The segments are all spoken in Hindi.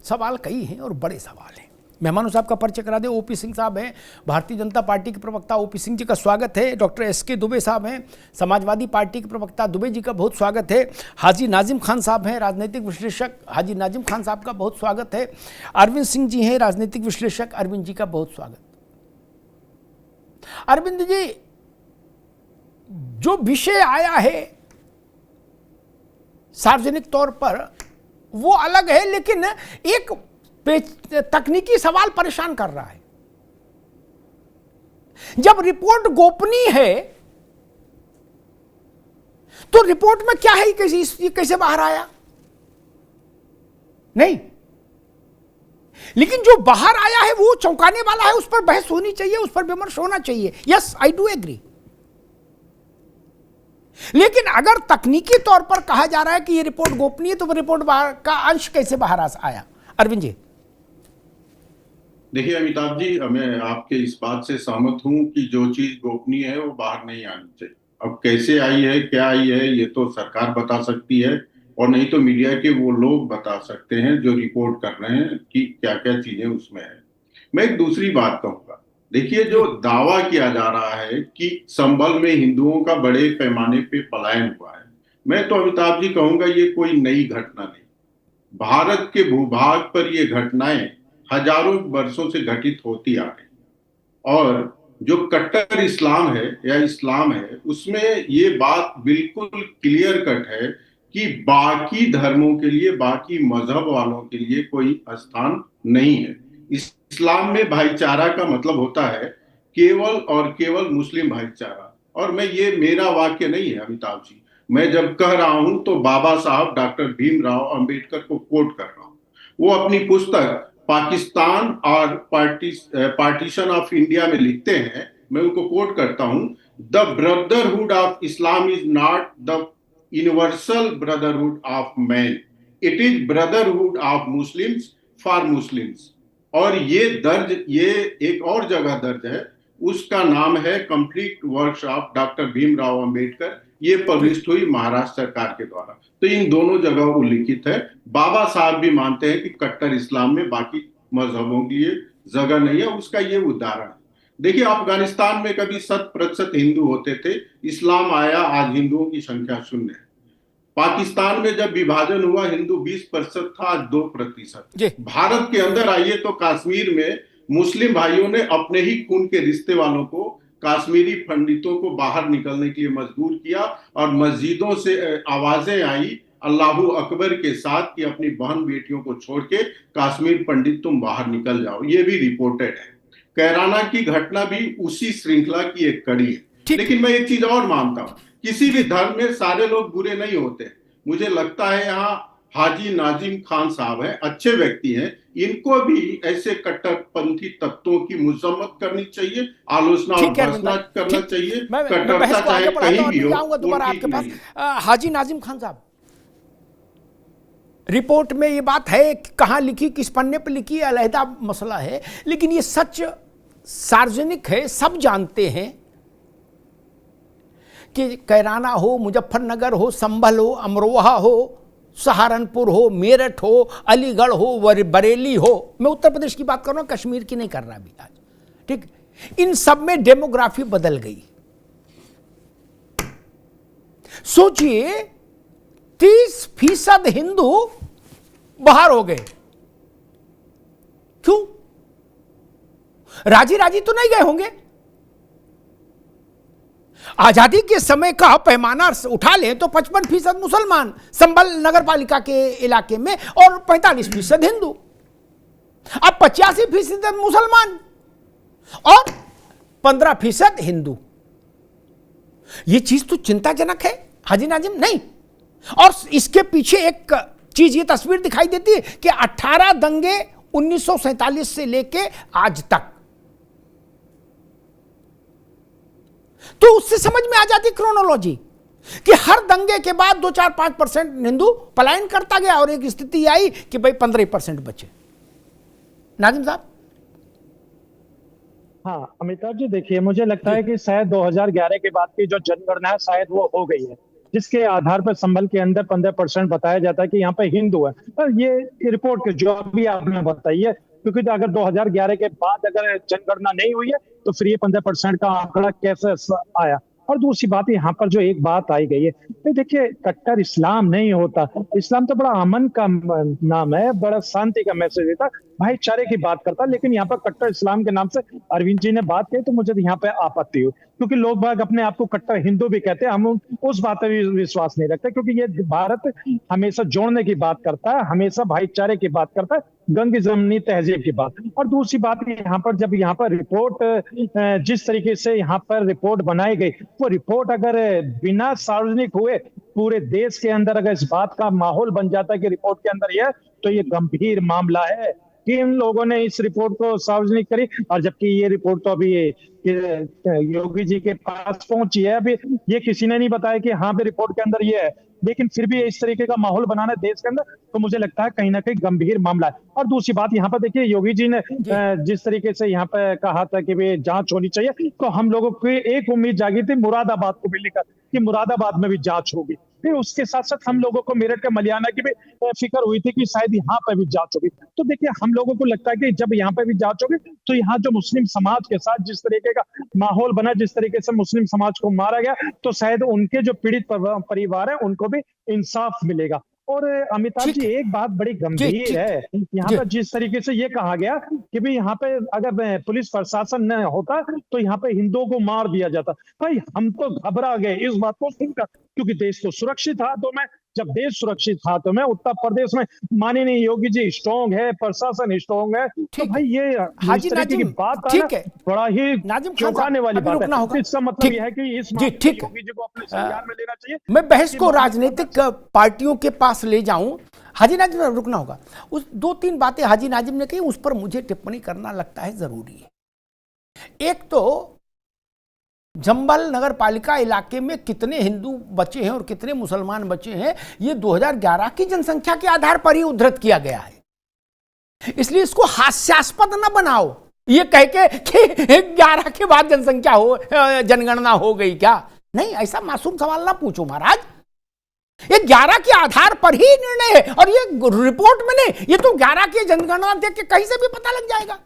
सवाल कई हैं और बड़े सवाल हैं। मेहमानों साहब का परिचय करा दें। ओपी सिंह साहब हैं, भारतीय जनता पार्टी के प्रवक्ता, ओपी सिंह जी का स्वागत है। डॉक्टर एसके दुबे साहब हैं, समाजवादी पार्टी के प्रवक्ता, दुबे जी का बहुत स्वागत है। हाजी नाजिम खान साहब हैं, राजनीतिक विश्लेषक, हाजी नाजिम खान साहब का बहुत स्वागत है। अरविंद सिंह जी हैं, राजनीतिक विश्लेषक, अरविंद जी का बहुत स्वागत। अरविंद जी, जो विषय आया है सार्वजनिक तौर पर वो अलग है, लेकिन एक तकनीकी सवाल परेशान कर रहा है। जब रिपोर्ट गोपनीय है तो रिपोर्ट में क्या है, ये कैसे बाहर आया? नहीं, लेकिन जो बाहर आया है वो चौंकाने वाला है, उस पर बहस होनी चाहिए, उस पर विमर्श होना चाहिए। Yes, I do agree. लेकिन अगर तकनीकी तौर पर कहा जा रहा है कि ये रिपोर्ट गोपनीय है, तो वो रिपोर्ट का अंश कैसे बाहर आया? अरविंद जी। देखिए अमिताभ जी, मैं आपके इस बात से सहमत हूं कि जो चीज गोपनीय है वो बाहर नहीं आनी चाहिए। अब कैसे आई है, क्या आई है, ये तो सरकार बता सकती है, और नहीं तो मीडिया के वो लोग बता सकते हैं जो रिपोर्ट कर रहे हैं कि क्या क्या चीजें उसमें है। मैं एक दूसरी बात कहूंगा। देखिए, जो दावा किया जा रहा है कि संभल में हिंदुओं का बड़े पैमाने पे पलायन हुआ है, मैं तो अमिताभ जी कहूंगा ये कोई नई घटना नहीं। भारत के भूभाग पर ये घटनाएं हजारों वर्षों से घटित होती आ रही, और जो कट्टर इस्लाम है या इस्लाम है, उसमें ये बात बिल्कुल क्लियर कट है कि बाकी धर्मों के लिए, बाकी मजहब वालों के लिए कोई स्थान नहीं है। इस्लाम में भाईचारा का मतलब होता है केवल और केवल मुस्लिम भाईचारा। और मैं, ये मेरा वाक्य नहीं है अमिताभ जी, मैं जब कह रहा हूं तो बाबा साहब डॉक्टर भीमराव अंबेडकर को कोट कर रहा हूं। वो अपनी पुस्तक पाकिस्तान और पार्टीशन ऑफ इंडिया में लिखते हैं, मैं उनको कोट करता हूं, the brotherhood of Islam is not the universal brotherhood of man, it is brotherhood of Muslims for Muslims. और ये एक और जगह दर्ज है, उसका नाम है complete works of doctor Bhimrao Ambedkar. ये पब्लिश हुई महाराष्ट्र सरकार के द्वारा। तो इन दोनों जगह उल्लिखित है। बाबा साहब भी मानते हैं कि कट्टर इस्लाम में बाकी मजहबों के लिए जगह नहीं है, उसका ये उदाहरण है। देखिए, अफगानिस्तान में कभी 100% हिंदू होते थे, इस्लाम आया, आज हिंदुओं की संख्या 0 है। पाकिस्तान में जब विभाजन हुआ, हिंदू 20% था, आज 2%। भारत के अंदर आइए तो कश्मीर में मुस्लिम भाइयों ने अपने ही खून के रिश्ते वालों को, कश्मीरी पंडितों को बाहर निकलने के लिए मजबूर किया, और मस्जिदों से आवाजें आई अल्लाहू अकबर के साथ कि अपनी बहन बेटियों को छोड़ के कश्मीर पंडित तुम बाहर निकल जाओ। ये भी रिपोर्टेड है। कैराना की घटना भी उसी श्रृंखला की एक कड़ी है। लेकिन मैं एक चीज और मानता हूं, किसी भी धर्म में सारे लोग बुरे नहीं होते। मुझे लगता है यहाँ हाजी नाजिम खान साहब हैं, अच्छे व्यक्ति हैं, इनको भी ऐसे कट्टरपंथी तत्वों की मुजम्मत करनी चाहिए, आलोचना और भर्त्सना करना चाहिए। कट्टरता चाहे कहीं भी हो, दोबारा आपके पास। हाजी नाजिम खान साहब, रिपोर्ट में ये बात है कि कहाँ लिखी, किस पन्ने पर लिखी, अलहदा मसला है, लेकिन ये सच सार्वजनिक है, सब जानते हैं कि कैराना हो, मुजफ्फरनगर हो, संभल हो, अमरोहा हो, सहारनपुर हो, मेरठ हो, अलीगढ़ हो, बरेली हो, मैं उत्तर प्रदेश की बात कर रहा हूं, कश्मीर की नहीं कर रहा अभी आज, ठीक। इन सब में डेमोग्राफी बदल गई। सोचिए, 30% हिंदू बाहर हो गए। क्यों? राजी राजी तो नहीं गए होंगे। आजादी के समय का पैमाना उठा लें तो 55% मुसलमान संभल नगर पालिका के इलाके में, और 45% हिंदू। अब 85% मुसलमान और 15% हिंदू। यह चीज तो चिंताजनक है हाजी नाजिम, नहीं? और इसके पीछे एक चीज, ये तस्वीर दिखाई देती है कि 18 दंगे 1947 से लेके आज तक, तो उससे समझ में आ जाती क्रोनोलॉजी कि हर दंगे के बाद 2-4-5% हिंदू पलायन करता गया, और एक स्थिति आई कि भाई 15% बचे। नाजिम साहब। हाँ अमिताभ जी, देखिए मुझे लगता है कि शायद 2011 के बाद की जो जनगणना है शायद वो हो गई है, जिसके आधार पर संभल के अंदर 15% बताया जाता है कि यहाँ पे हिंदू है। पर ये रिपोर्ट जो अभी आपने बताई है, क्योंकि अगर 2011 के बाद अगर जनगणना नहीं हुई है तो फिर ये 15% का आंकड़ा कैसे आया। और दूसरी बात, यहाँ पर जो एक बात आई गई है, तो देखिए कट्टर इस्लाम नहीं होता। इस्लाम तो बड़ा अमन का नाम है, बड़ा शांति का मैसेज देता, भाईचारे की बात करता। लेकिन यहाँ पर कट्टर इस्लाम के नाम से अरविंद जी ने बात की तो मुझे यहाँ पे आपत्ति हुई, क्योंकि लोग बाग अपने आप को कट्टर हिंदू भी कहते हैं। हम उस बात पर भी विश्वास नहीं रखते, क्योंकि ये भारत हमेशा जोड़ने की बात करता है, हमेशा भाईचारे की बात करता है, गंग जमनी तहजीब की बात। और दूसरी बात, यहाँ पर जब यहाँ पर रिपोर्ट जिस तरीके से यहाँ पर रिपोर्ट बनाई गई, वो रिपोर्ट अगर बिना सार्वजनिक हुए पूरे देश के अंदर अगर इस बात का माहौल बन जाता है कि रिपोर्ट के अंदर यह, तो ये गंभीर मामला है कि इन लोगों ने इस रिपोर्ट को सार्वजनिक करी। और जबकि ये रिपोर्ट तो अभी योगी जी के पास पहुंची है, अभी ये किसी ने नहीं बताया कि हाँ भी रिपोर्ट के अंदर ये है। लेकिन फिर भी इस तरीके का माहौल बनाना देश के अंदर, तो मुझे लगता है कहीं ना कहीं गंभीर मामला है। और दूसरी बात, यहाँ पर देखिए योगी जी ने जिस तरीके से यहाँ पे कहा था कि भाई जांच होनी चाहिए, तो हम लोगों की एक उम्मीद जागी थी मुरादाबाद को भी लेकर कि मुरादाबाद में भी जांच होगी। फिर उसके साथ साथ हम लोगों को मेरठ के मलियाना की भी फिक्र हुई थी कि शायद यहाँ पे भी जांच होगी। तो देखिए हम लोगों को लगता है कि जब यहाँ पे भी जांच होगी तो यहाँ जो मुस्लिम समाज के साथ जिस तरीके का माहौल बना, जिस तरीके से मुस्लिम समाज को मारा गया, तो शायद उनके जो पीड़ित परिवार है उनको भी इंसाफ मिलेगा। और अमिताभ जी, एक बात बड़ी गंभीर है यहाँ पर, जिस तरीके से ये कहा गया कि भाई यहाँ पे अगर पुलिस प्रशासन न होता तो यहाँ पे हिंदुओं को मार दिया जाता। भाई हम तो घबरा गए इस बात को सुनकर, क्योंकि देश तो सुरक्षित हाथों में। जब देश सुरक्षित हाथों में, उत्तर प्रदेश में माननीय योगी जी स्ट्रॉन्ग है, प्रशासन स्ट्रॉन्ग है, तो भाई ये हाजी नाजिम की बात ठीक है, बड़ा ही चौंकाने वाली बात है। इसका मतलब यह है कि इस योगी जी को अपने संज्ञान में लेना चाहिए। मैं बहस को राजनीतिक पार्टियों के पास ले जाऊं, हाजी नाजिम रुकना होगा। उस 2-3 बातें हाजी नाजिम ने कही, उस पर मुझे टिप्पणी करना लगता है जरूरी है। एक तो जंबल नगर पालिका इलाके में कितने हिंदू बचे हैं और कितने मुसलमान बचे हैं, ये 2011 की जनसंख्या के आधार पर ही उद्धृत किया गया है। इसलिए इसको हास्यास्पद न बनाओ ये कह के कि 11 के बाद जनसंख्या जनगणना हो गई क्या। नहीं, ऐसा मासूम सवाल ना पूछो महाराज। ये 11 के आधार पर ही निर्णय है, और ये रिपोर्ट में नहीं, ये तो 11 की जनगणना देख के कहीं से भी पता लग जाएगा।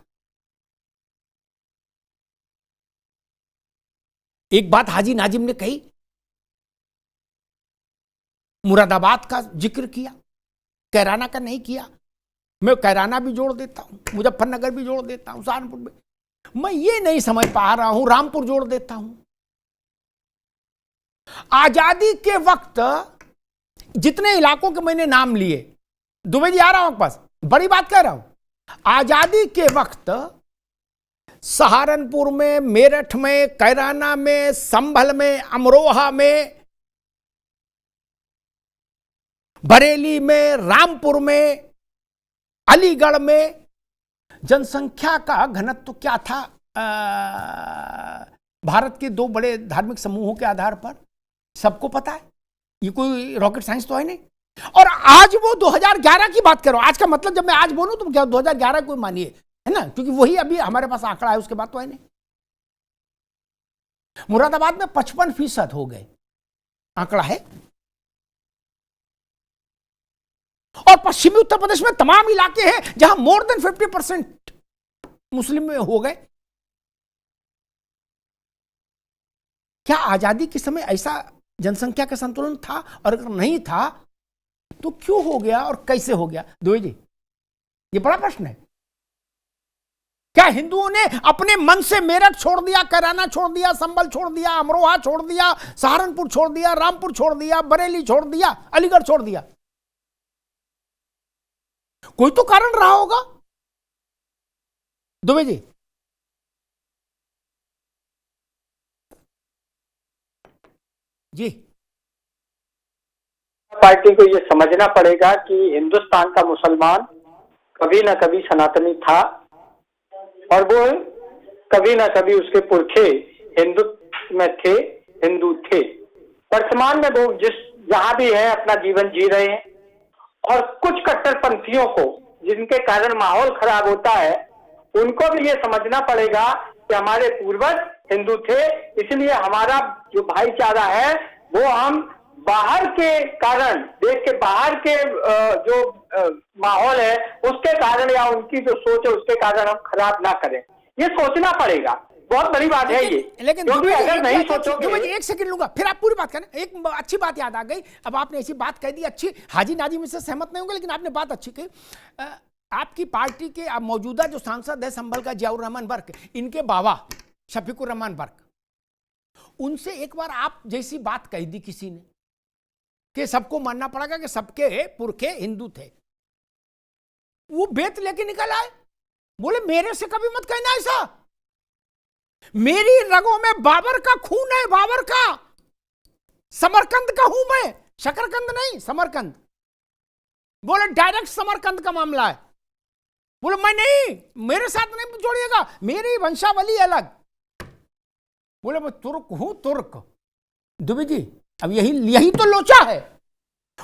एक बात हाजी नाजिम ने कही, मुरादाबाद का जिक्र किया, कैराना का नहीं किया। मैं कैराना भी जोड़ देता हूं, मुजफ्फरनगर भी जोड़ देता हूं, सहारनपुर भी। मैं ये नहीं समझ पा रहा हूं, रामपुर जोड़ देता हूं। आजादी के वक्त जितने इलाकों के मैंने नाम लिए, दुबे जी आ रहा हूं आपके पास, बड़ी बात कह रहा हूं। आजादी के वक्त सहारनपुर में, मेरठ में, कैराना में, संभल में, अमरोहा में, बरेली में, रामपुर में, अलीगढ़ में जनसंख्या का घनत्व तो क्या था भारत के 2 बड़े धार्मिक समूहों के आधार पर? सबको पता है, ये कोई रॉकेट साइंस तो है नहीं। और आज वो 2011 की बात करो। आज का मतलब जब मैं आज बोलूं तो क्या 2011 को मानिए, है ना, क्योंकि वही अभी हमारे पास आंकड़ा है, उसके बाद तो है नहीं। मुरादाबाद में 55% हो गए, आंकड़ा है। और पश्चिमी उत्तर प्रदेश में तमाम इलाके हैं जहां मोर देन 50% मुस्लिम में हो गए। क्या आजादी के समय ऐसा जनसंख्या का संतुलन था? और अगर नहीं था तो क्यों हो गया और कैसे हो गया? दुबे जी, ये बड़ा प्रश्न है। क्या हिंदुओं ने अपने मन से मेरठ छोड़ दिया, कैराना छोड़ दिया, संभल छोड़ दिया, अमरोहा छोड़ दिया, सहारनपुर छोड़ दिया, रामपुर छोड़ दिया, बरेली छोड़ दिया, अलीगढ़ छोड़ दिया? कोई तो कारण रहा होगा दुबे जी। जी, पार्टी को यह समझना पड़ेगा कि हिंदुस्तान का मुसलमान कभी ना कभी सनातनी था, और वो कभी ना कभी उसके पुरखे हिंदू में थे, हिंदू थे। वर्तमान में वो जहां भी है अपना जीवन जी रहे हैं। और कुछ कट्टरपंथियों को, जिनके कारण माहौल खराब होता है, उनको भी ये समझना पड़ेगा कि हमारे पूर्वज हिंदू थे, इसलिए हमारा जो भाईचारा है वो हम बाहर के कारण, देश के बाहर के जो माहौल है उसके कारण या उनकी जो सोच है उसके कारण हम खराब ना करें, ये सोचना पड़ेगा। बहुत बड़ी बात है ये। लेकिन क्योंकि अगर नहीं सोचोगे, एक सेकंड लूंगा फिर आप पूरी बात करें। एक अच्छी बात याद आ गई, अब आपने ऐसी बात कह दी अच्छी, हाजी नाजिम इससे सहमत नहीं होंगे लेकिन आपने बात अच्छी कही। आपकी पार्टी के अब मौजूदा जो सांसद है संभल का जियाउर रहमान बर्क, इनके बाबा शफीकुर रहमान बर्क, उनसे एक बार आप जैसी बात कह दी किसी ने कि सबको मानना पड़ेगा कि सबके पुरखे हिंदू थे, वो बेत लेके निकल आए, बोले मेरे से कभी मत कहना ऐसा, मेरी रगों में बाबर का खून है, बाबर का, समरकंद का हूं मैं, शकरकंद नहीं समरकंद। बोले डायरेक्ट समरकंद का मामला है, बोले मैं नहीं, मेरे साथ नहीं जोड़िएगा, मेरी वंशावली अलग। बोले मैं तुर्क हूं, तुर्क। दुबे जी अब यही तो लोचा है।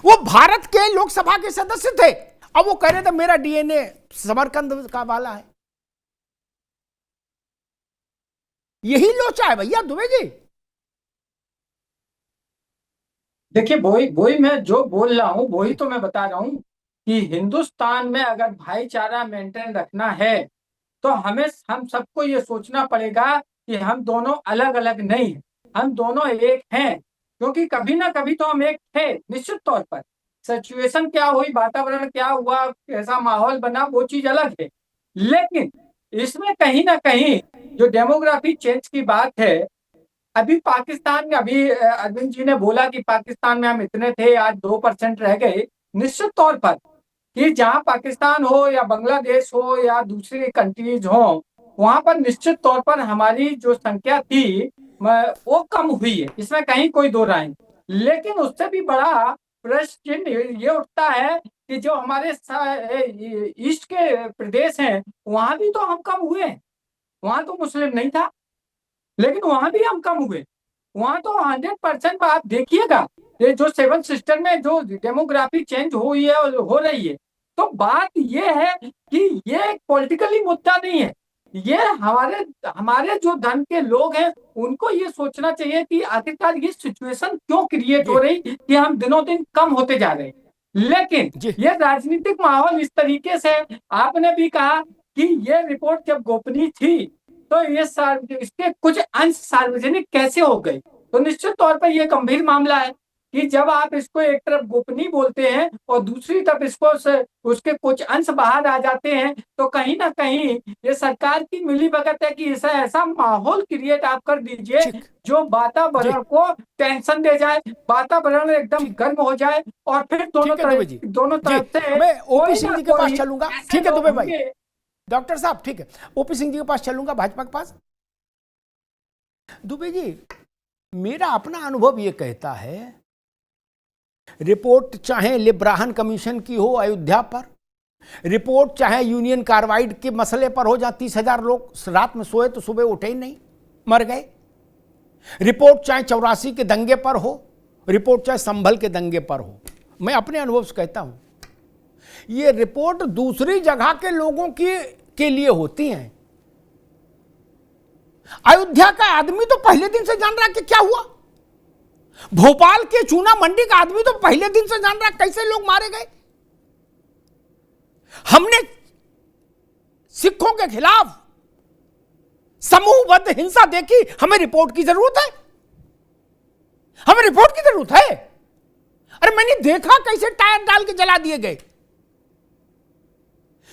वो भारत के लोकसभा के सदस्य थे, अब वो कह रहे थे मेरा डीएनए समरकंद का वाला है। यही लोचा है भैया दुबे जी। देखिए वही मैं जो बोल रहा हूँ वही तो मैं बता रहा हूँ कि हिंदुस्तान में अगर भाईचारा मेंटेन रखना है तो हम सबको ये सोचना पड़ेगा कि हम दोनों अलग अलग नहीं हैं, हम दोनों एक हैं, क्योंकि कभी ना कभी तो हम एक थे। निश्चित तौर पर सिचुएशन क्या हुई, वातावरण क्या हुआ, कैसा माहौल बना, वो चीज अलग है, लेकिन इसमें कहीं ना कहीं जो डेमोग्राफी चेंज की बात है, अभी पाकिस्तान में, अभी अरविंद जी ने बोला कि पाकिस्तान में हम इतने थे, आज 2% रह गए। निश्चित तौर पर कि जहां पाकिस्तान हो या बांग्लादेश हो या दूसरी कंट्रीज हो, वहां पर निश्चित तौर पर हमारी जो संख्या थी वो कम हुई है, इसमें कहीं कोई दो राय नहीं। लेकिन उससे भी बड़ा प्रश्न चिन्ह ये उठता है कि जो हमारे ईस्ट के प्रदेश हैं वहां भी तो हम कम हुए, वहां तो मुस्लिम नहीं था लेकिन वहां भी हम कम हुए। वहां तो 100% आप देखिएगा, ये जो 7 सिस्टर में जो डेमोग्राफी चेंज हुई है और हो रही है, तो बात ये है कि ये पॉलिटिकली मुद्दा नहीं है, ये हमारे जो धन के लोग हैं उनको ये सोचना चाहिए कि आखिरकार ये सिचुएशन क्यों क्रिएट हो रही कि हम दिनों दिन कम होते जा रहे हैं। लेकिन ये राजनीतिक माहौल इस तरीके से, आपने भी कहा कि ये रिपोर्ट जब गोपनीय थी तो ये इसके कुछ अंश सार्वजनिक कैसे हो गए, तो निश्चित तौर पर यह गंभीर मामला है कि जब आप इसको एक तरफ गोपनीय बोलते हैं और दूसरी तरफ इसको उसके कुछ अंश बाहर आ जाते हैं, तो कहीं ना कहीं ये सरकार की मिलीभगत है कि ऐसा माहौल क्रिएट आप कर दीजिए जो वातावरण को टेंशन दे जाए, वातावरण एकदम गर्म हो जाए और फिर दोनों तरफ से। मैं ओपी सिंह जी के पास चलूंगा, ठीक है दुबे भाई, डॉक्टर साहब ठीक है, ओपी सिंह जी के पास चलूंगा, भाजपा के पास। दुबे जी मेरा अपना अनुभव यह कहता है, रिपोर्ट चाहे लिब्राहन कमीशन की हो अयोध्या पर, रिपोर्ट चाहे यूनियन कार्बाइड के मसले पर हो जहां 30,000 लोग रात में सोए तो सुबह उठे ही नहीं, मर गए, रिपोर्ट चाहे 84 के दंगे पर हो, रिपोर्ट चाहे संभल के दंगे पर हो, मैं अपने अनुभव से कहता हूं ये रिपोर्ट दूसरी जगह के लोगों के लिए होती हैं। अयोध्या का आदमी तो पहले दिन से जान रहा कि क्या हुआ, भोपाल के चूना मंडी का आदमी तो पहले दिन से जान रहा कैसे लोग मारे गए। हमने सिखों के खिलाफ समूहबद्ध हिंसा देखी, हमें रिपोर्ट की जरूरत है, हमें रिपोर्ट की जरूरत है। अरे मैंने देखा कैसे टायर डाल के जला दिए गए।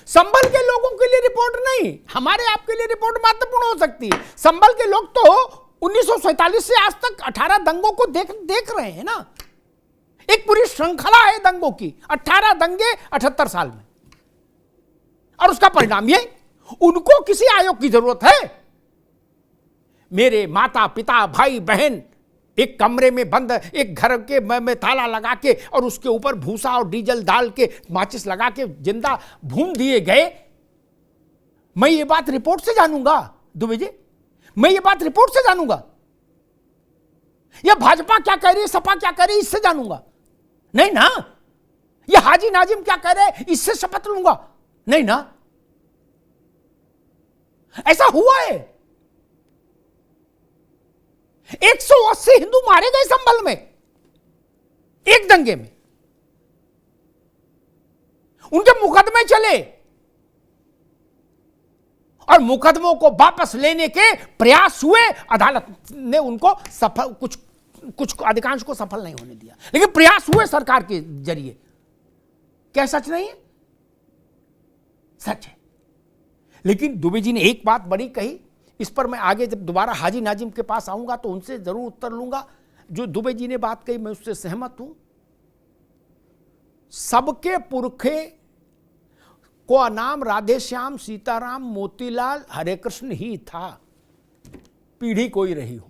संभल के लोगों के लिए रिपोर्ट नहीं, हमारे आपके लिए रिपोर्ट महत्वपूर्ण हो सकती है। संभल के लोग तो 1947 से आज तक 18 दंगों को देख रहे हैं ना, एक पूरी श्रृंखला है दंगों की, 18 दंगे 78 साल में, और उसका परिणाम ये, उनको किसी आयोग की जरूरत है। मेरे माता पिता भाई बहन एक कमरे में बंद, एक घर के में ताला लगा के और उसके ऊपर भूसा और डीजल डाल के माचिस लगा के जिंदा भून दिए गए। मैं ये बात रिपोर्ट से जानूंगा दुबे जी, मैं ये बात रिपोर्ट से जानूंगा, या भाजपा क्या कह रही है, सपा क्या कह रही है इससे जानूंगा नहीं ना, या हाजी नाजिम क्या कह रहे हैं इससे शपथ लूंगा नहीं ना। ऐसा हुआ है, 180 हिंदू मारे गए संभल में, एक दंगे में उनके मुकदमे चले और मुकदमों को वापस लेने के प्रयास हुए, अदालत ने उनको सफल कुछ अधिकांश को सफल नहीं होने दिया, लेकिन प्रयास हुए सरकार के जरिए। क्या सच नहीं है? सच है। लेकिन दुबे जी ने एक बात बड़ी कही, इस पर मैं आगे जब दोबारा हाजी नाजिम के पास आऊंगा तो उनसे जरूर उत्तर लूंगा। जो दुबे जी ने बात कही मैं उससे सहमत हूं। सबके पुरखे को नाम राधेश्याम, सीताराम, मोतीलाल, हरे कृष्ण ही था, पीढ़ी कोई रही हो।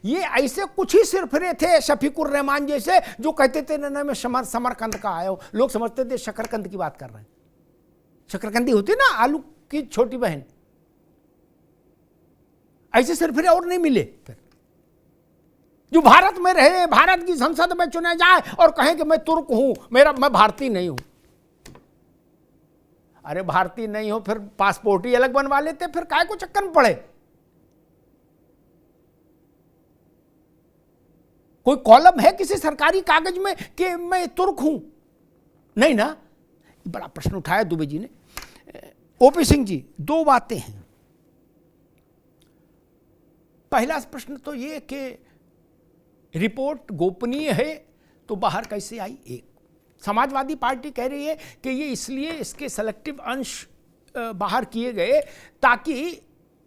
ये ऐसे कुछ ही सिरफिरे थे शफीकुर रहमान जैसे, जो कहते थे ना मैं समरकंद का आया हूं। लोग समझते थे शकरकंद की बात कर रहे हैं। शकरकंदी होती ना, आलू की छोटी बहन। ऐसे सिरफिरे और नहीं मिले फिर, जो भारत में रहे, भारत की संसद में चुने जाए और कहें कि मैं तुर्क हूं, मैं भारतीय नहीं हूं। अरे भारतीय नहीं हो फिर पासपोर्ट ही अलग बनवा लेते, फिर काय को चक्कर में पड़े। कोई कॉलम है किसी सरकारी कागज में कि मैं तुर्क हूं? नहीं ना। बड़ा प्रश्न उठाया दुबे जी ने। ओपी सिंह जी, दो बातें हैं। पहला प्रश्न तो ये कि रिपोर्ट गोपनीय है तो बाहर कैसे आई? एक समाजवादी पार्टी कह रही है कि ये इसलिए इसके सेलेक्टिव अंश बाहर किए गए ताकि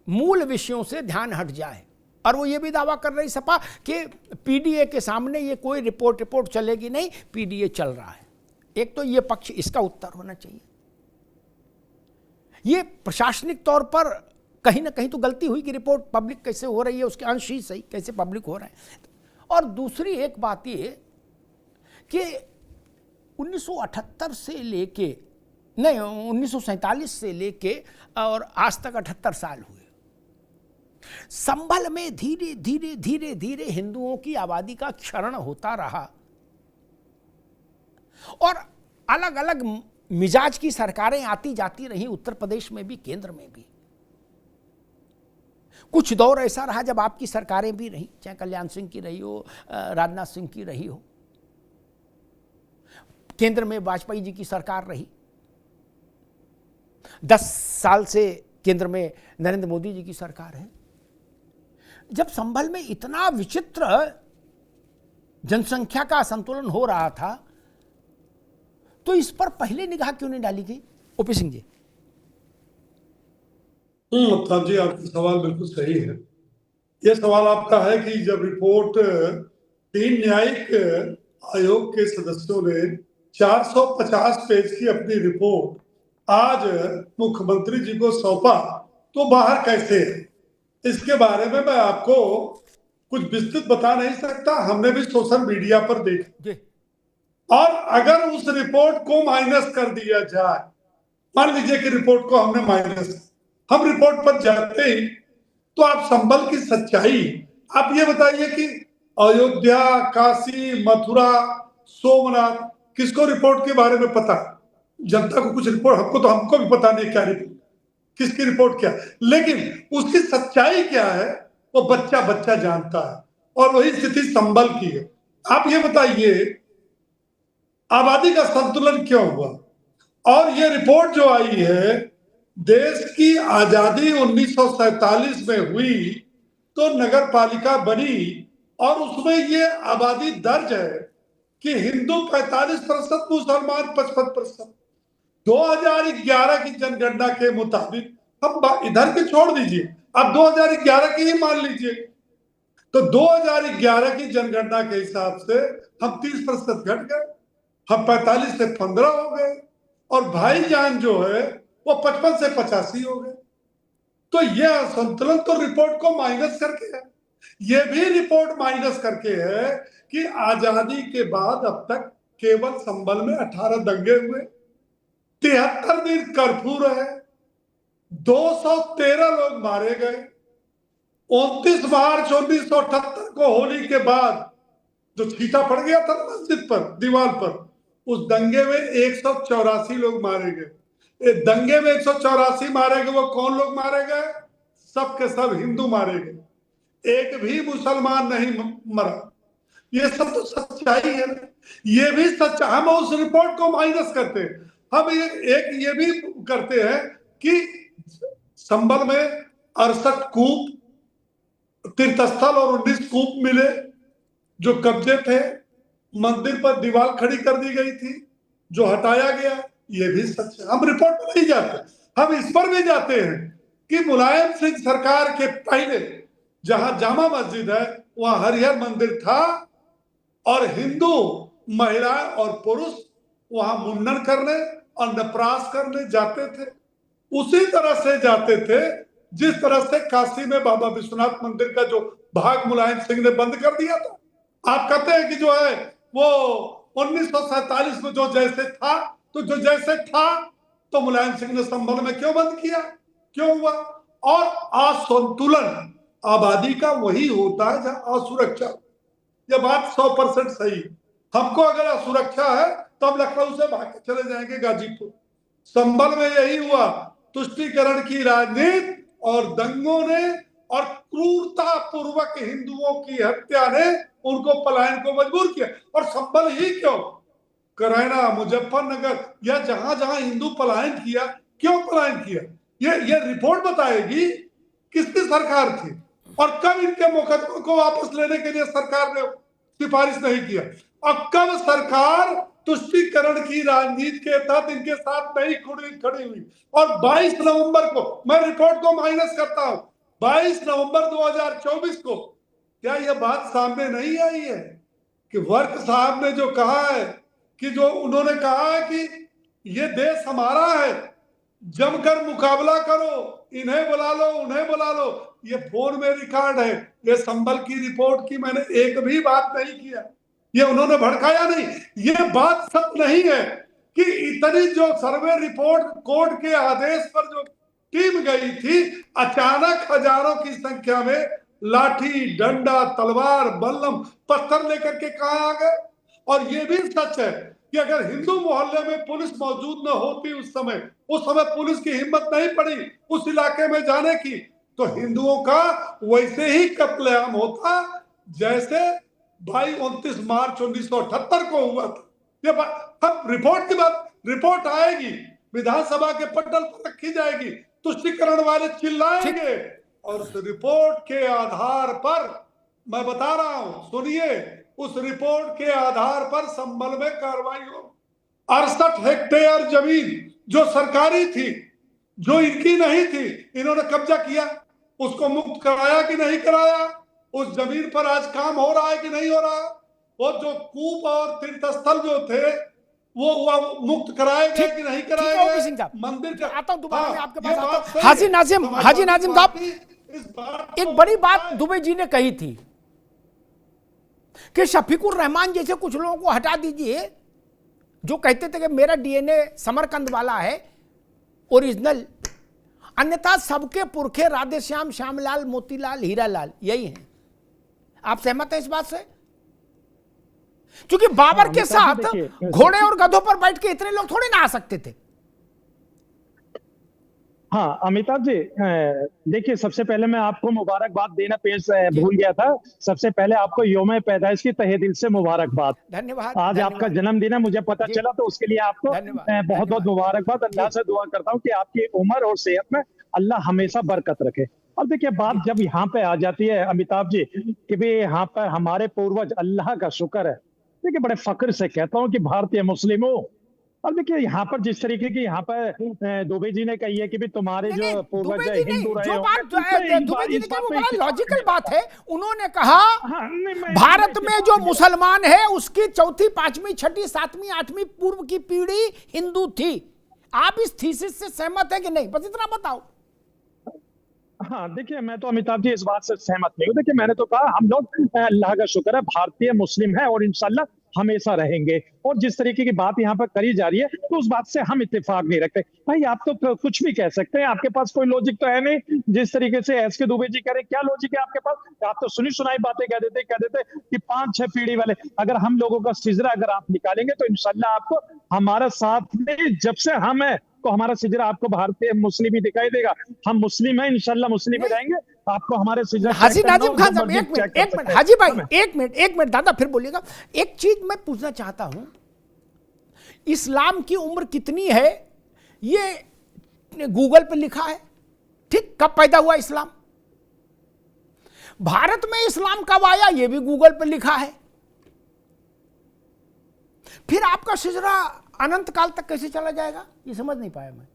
मूल विषयों से ध्यान हट जाए। और वो ये भी दावा कर रही सपा कि पीडीए के सामने ये कोई रिपोर्ट चलेगी नहीं, पीडीए चल रहा है। एक तो ये पक्ष, इसका उत्तर होना चाहिए। ये प्रशासनिक तौर पर कहीं ना कहीं तो गलती हुई कि रिपोर्ट पब्लिक कैसे हो रही है, उसके अंश ही सही कैसे पब्लिक हो रहे हैं। और दूसरी एक बात ये कि 1978 से लेके, नहीं 1947 से लेके और आज तक 78 साल हुए। संभल में धीरे धीरे धीरे धीरे हिंदुओं की आबादी का क्षरण होता रहा और अलग अलग मिजाज की सरकारें आती जाती रही, उत्तर प्रदेश में भी, केंद्र में भी। कुछ दौर ऐसा रहा जब आपकी सरकारें भी रही, चाहे कल्याण सिंह की रही हो, राजनाथ सिंह की रही हो, केंद्र में वाजपेयी जी की सरकार रही, 10 साल से केंद्र में नरेंद्र मोदी जी की सरकार है। जब संभल में इतना विचित्र जनसंख्या का असंतुलन हो रहा था तो इस पर पहले निगाह क्यों नहीं डाली गई? ओपी सिंह जी। मुफ्तार जी, आपका सवाल बिल्कुल सही है। यह सवाल आपका है कि जब रिपोर्ट 3 न्यायिक आयोग के सदस्यों ने 450 पेज की अपनी रिपोर्ट आज मुख्यमंत्री जी को सौंपा तो बाहर कैसे है? इसके बारे में मैं आपको कुछ विस्तृत बता नहीं सकता। हमने भी सोशल मीडिया पर देखा, और अगर उस रिपोर्ट को माइनस कर दिया जाए, मान लीजिए कि रिपोर्ट को हमने माइनस, हम रिपोर्ट पर जाते ही तो आप संभल की सच्चाई, आप ये बताइए कि अयोध्या, काशी, मथुरा, सोमनाथ, किसको रिपोर्ट के बारे में पता? जनता को कुछ रिपोर्ट, हमको भी पता नहीं क्या रिपोर्ट, किसकी रिपोर्ट क्या, लेकिन उसकी सच्चाई क्या है वो बच्चा बच्चा जानता है। और वही स्थिति संभल की है। आप ये बताइए आबादी का संतुलन क्यों हुआ? और ये रिपोर्ट जो आई है, देश की आजादी 1947 में हुई तो नगर पालिका बनी और उसमें ये आबादी दर्ज है कि हिंदू 45%, मुसलमान 55%। 2011 की जनगणना के मुताबिक, हम इधर के छोड़ दीजिए, अब 2011 की ही मान लीजिए, तो 2011 की जनगणना के हिसाब से हम 30% घट गए, हम 45 से 15 हो गए, और भाईजान जो है वो 55 से 85 हो गए। तो यह असंतुलन तो रिपोर्ट को माइनस करके है। यह भी रिपोर्ट माइनस करके है कि आजादी के बाद अब तक केवल संभल में 18 दंगे हुए, 73 दिन कर्फ्यू रहे, 213 लोग मारे गए। 29 मार्च 1978 को होली के बाद जो छींटा पड़ गया था मस्जिद पर, दीवार पर, उस दंगे में 184 लोग मारे गए। दंगे में 184 मारे गए, वो कौन लोग मारे गए? सब के सब हिंदू मारे गए। एक भी मुसलमान नहीं मरा। ये सब तो सच्चाई है। ये भी सच्चा, हम उस रिपोर्ट को माइनस करते हैं। हम ये भी करते हैं कि संभल में 68 कूप, तीर्थस्थल और 19 कूप मिले जो कब्जे थे। मंदिर पर दीवार खड़ी कर दी गई थी जो हटाया गया, ये भी सच है। हम रिपोर्ट में नहीं जाते, हम इस पर भी जाते हैं कि मुलायम सिंह सरकार के पहले जहां जामा मस्जिद है वहां हरिहर मंदिर था और हिंदू महिलाएं और पुरुष वहां मुंडन करने और नपरास करने जाते थे। उसी तरह से जाते थे जिस तरह से काशी में बाबा विश्वनाथ मंदिर का जो भाग मुलायम सिंह ने बंद कर दिया था। आप कहते हैं कि जो है वो 1947 में जो जैसे था, तो जो जैसे था तो मुलायम सिंह ने संभल में क्यों बंद किया, क्यों हुआ? और असंतुलन आबादी का वही होता है जहां असुरक्षा। यह बात 100% सही। हमको अगर असुरक्षा है तो हम लखनऊ से भाग के चले जाएंगे गाजीपुर। संभल में यही हुआ, तुष्टीकरण की राजनीति और दंगों ने और क्रूरता पूर्वक हिंदुओं की हत्या ने उनको पलायन को मजबूर किया। और संभल ही क्यों, करैना, मुजफ्फरनगर या जहां जहां हिंदू पलायन किया, क्यों पलायन किया, ये रिपोर्ट बताएगी किसकी सरकार थी और कब इनके मुकदमों को वापस लेने के लिए सरकार ने सिफारिश नहीं किया और कब सरकार तुष्टीकरण की राजनीति के तहत इनके साथ नहीं खड़ी हुई। और 22 नवंबर को, मैं रिपोर्ट को माइनस करता हूं, 22 नवंबर 2024 को क्या यह बात सामने नहीं आई है कि वर्क साहब ने जो कहा है कि जो उन्होंने कहा है कि ये देश हमारा है, जमकर मुकाबला करो, इन्हें बुला लो, उन्हें बुला लो। ये फोन में रिकॉर्ड है, ये संभल की रिपोर्ट की मैंने एक भी बात नहीं किया, ये उन्होंने भड़काया नहीं। ये बात सच नहीं है कि इतनी जो सर्वे रिपोर्ट कोर्ट के आदेश पर जो टीम गई थी, अचानक हजारों की संख्या में लाठी, डंडा, तलवार, बल्लम, पत्थर लेकर के कहां आ गए। और ये भी सच है कि अगर हिंदू मोहल्ले में पुलिस मौजूद न होती उस समय पुलिस की हिम्मत नहीं पड़ी उस इलाके में जाने की, तो हिंदुओं का वैसे ही कत्लेआम होता जैसे भाई 29 मार्च 1978 को हुआ था। ये हम रिपोर्ट की बात, रिपोर्ट आएगी, विधानसभा के पटल पर रखी जाएगी, तुष्टीकरण वाले चिल्लाएंगे और उस रिपोर्ट के आधार पर, मैं बता रहा हूं, सुनिए, उस रिपोर्ट के आधार पर संभल में कार्रवाई हो। 68 हेक्टेयर जमीन जो सरकारी थी, जो इनकी नहीं थी, इन्होंने कब्जा किया, उसको मुक्त कराया कि नहीं कराया? उस जमीन पर आज काम हो रहा है कि नहीं हो रहा? वो जो कूप और तीर्थस्थल जो थे वो मुक्त कराए गए कि नहीं कराए गए? मंदिर का आता हूं दोबारा, मैं आपके पास आता हूं। हाजी नाजिम साहब, एक बड़ी बात दुबे जी ने कही थी कि शफीकुर रहमान जैसे कुछ लोगों को हटा दीजिए जो कहते थे कि मेरा डीएनए समरकंद वाला है, ओरिजिनल, अन्यथा सबके पुरखे राधेश्याम, श्यामलाल, मोतीलाल, हीरालाल यही हैं। आप सहमत हैं इस बात से? क्योंकि बाबर के साथ घोड़े और गधों पर बैठ के इतने लोग थोड़े ना आ सकते थे। हाँ अमिताभ जी, देखिए सबसे पहले मैं आपको मुबारकबाद देना पेश भूल गया था। सबसे पहले आपको यौम पैदाइश की तहे दिल से मुबारकबाद। धन्यवाद। आज आपका जन्मदिन है, मुझे पता चला, तो उसके लिए आपको बहुत बहुत मुबारकबाद। अल्लाह से दुआ करता हूँ कि आपकी उम्र और सेहत में अल्लाह हमेशा बरकत रखे। और देखिए बात जब यहाँ पे आ जाती है अमिताभ जी कि भाई यहाँ पर हमारे पूर्वज, अल्लाह का शुक्र है, देखिए बड़े फख्र से कहता हूँ कि भारतीय मुस्लिम हो। अब देखिए यहाँ पर जिस तरीके की यहाँ पर दुबे जी ने कही है कि भी तुम्हारे जो पूर्वज हिंदू रहे होंगे, लॉजिकल बात है। उन्होंने कहा भारत में जो मुसलमान है उसकी चौथी, पांचवी, छठी, सातवीं, आठवीं पूर्व की पीढ़ी हिंदू थी। आप इस थीसिस से सहमत है कि नहीं, बस इतना बताओ। हाँ देखिए, मैं तो अमिताभ जी इस बात से सहमत नहीं हूँ। देखिए मैंने तो कहा हम लोग अल्लाह का शुक्र है भारतीय मुस्लिम है और इंशाल्लाह हमेशा रहेंगे। और जिस तरीके की बात यहाँ पर करी जा रही है तो उस बात से हम इत्तेफाक नहीं रखते। भाई आप तो कुछ भी कह सकते हैं, आपके पास कोई लॉजिक तो है नहीं। जिस तरीके से एस के दुबे जी कह रहे, क्या लॉजिक है आपके पास? आप तो सुनी सुनाई बातें कह देते कि 5-6 पीढ़ी वाले। अगर हम लोगों का सिजरा अगर आप निकालेंगे तो इंशाल्लाह आपको हमारा साथ में, जब से हम है तो हमारा सिजरा आपको भारतीय मुस्लिम ही दिखाई देगा। हम मुस्लिम हैं, इंशाल्लाह मुस्लिम ही रहेंगे। आपको हमारे सीजन हाजी नाजिम खान साहब, एक मिनट हाजी भाई, एक मिनट दादा, फिर बोलिएगा। एक चीज मैं पूछना चाहता हूं, इस्लाम की उम्र कितनी है ये गूगल पे लिखा है, ठीक? कब पैदा हुआ इस्लाम? भारत में इस्लाम कब आया ये भी गूगल पे लिखा है। फिर आपका सिलसिला अनंत काल तक कैसे चला जाएगा, ये समझ नहीं पाया मैं।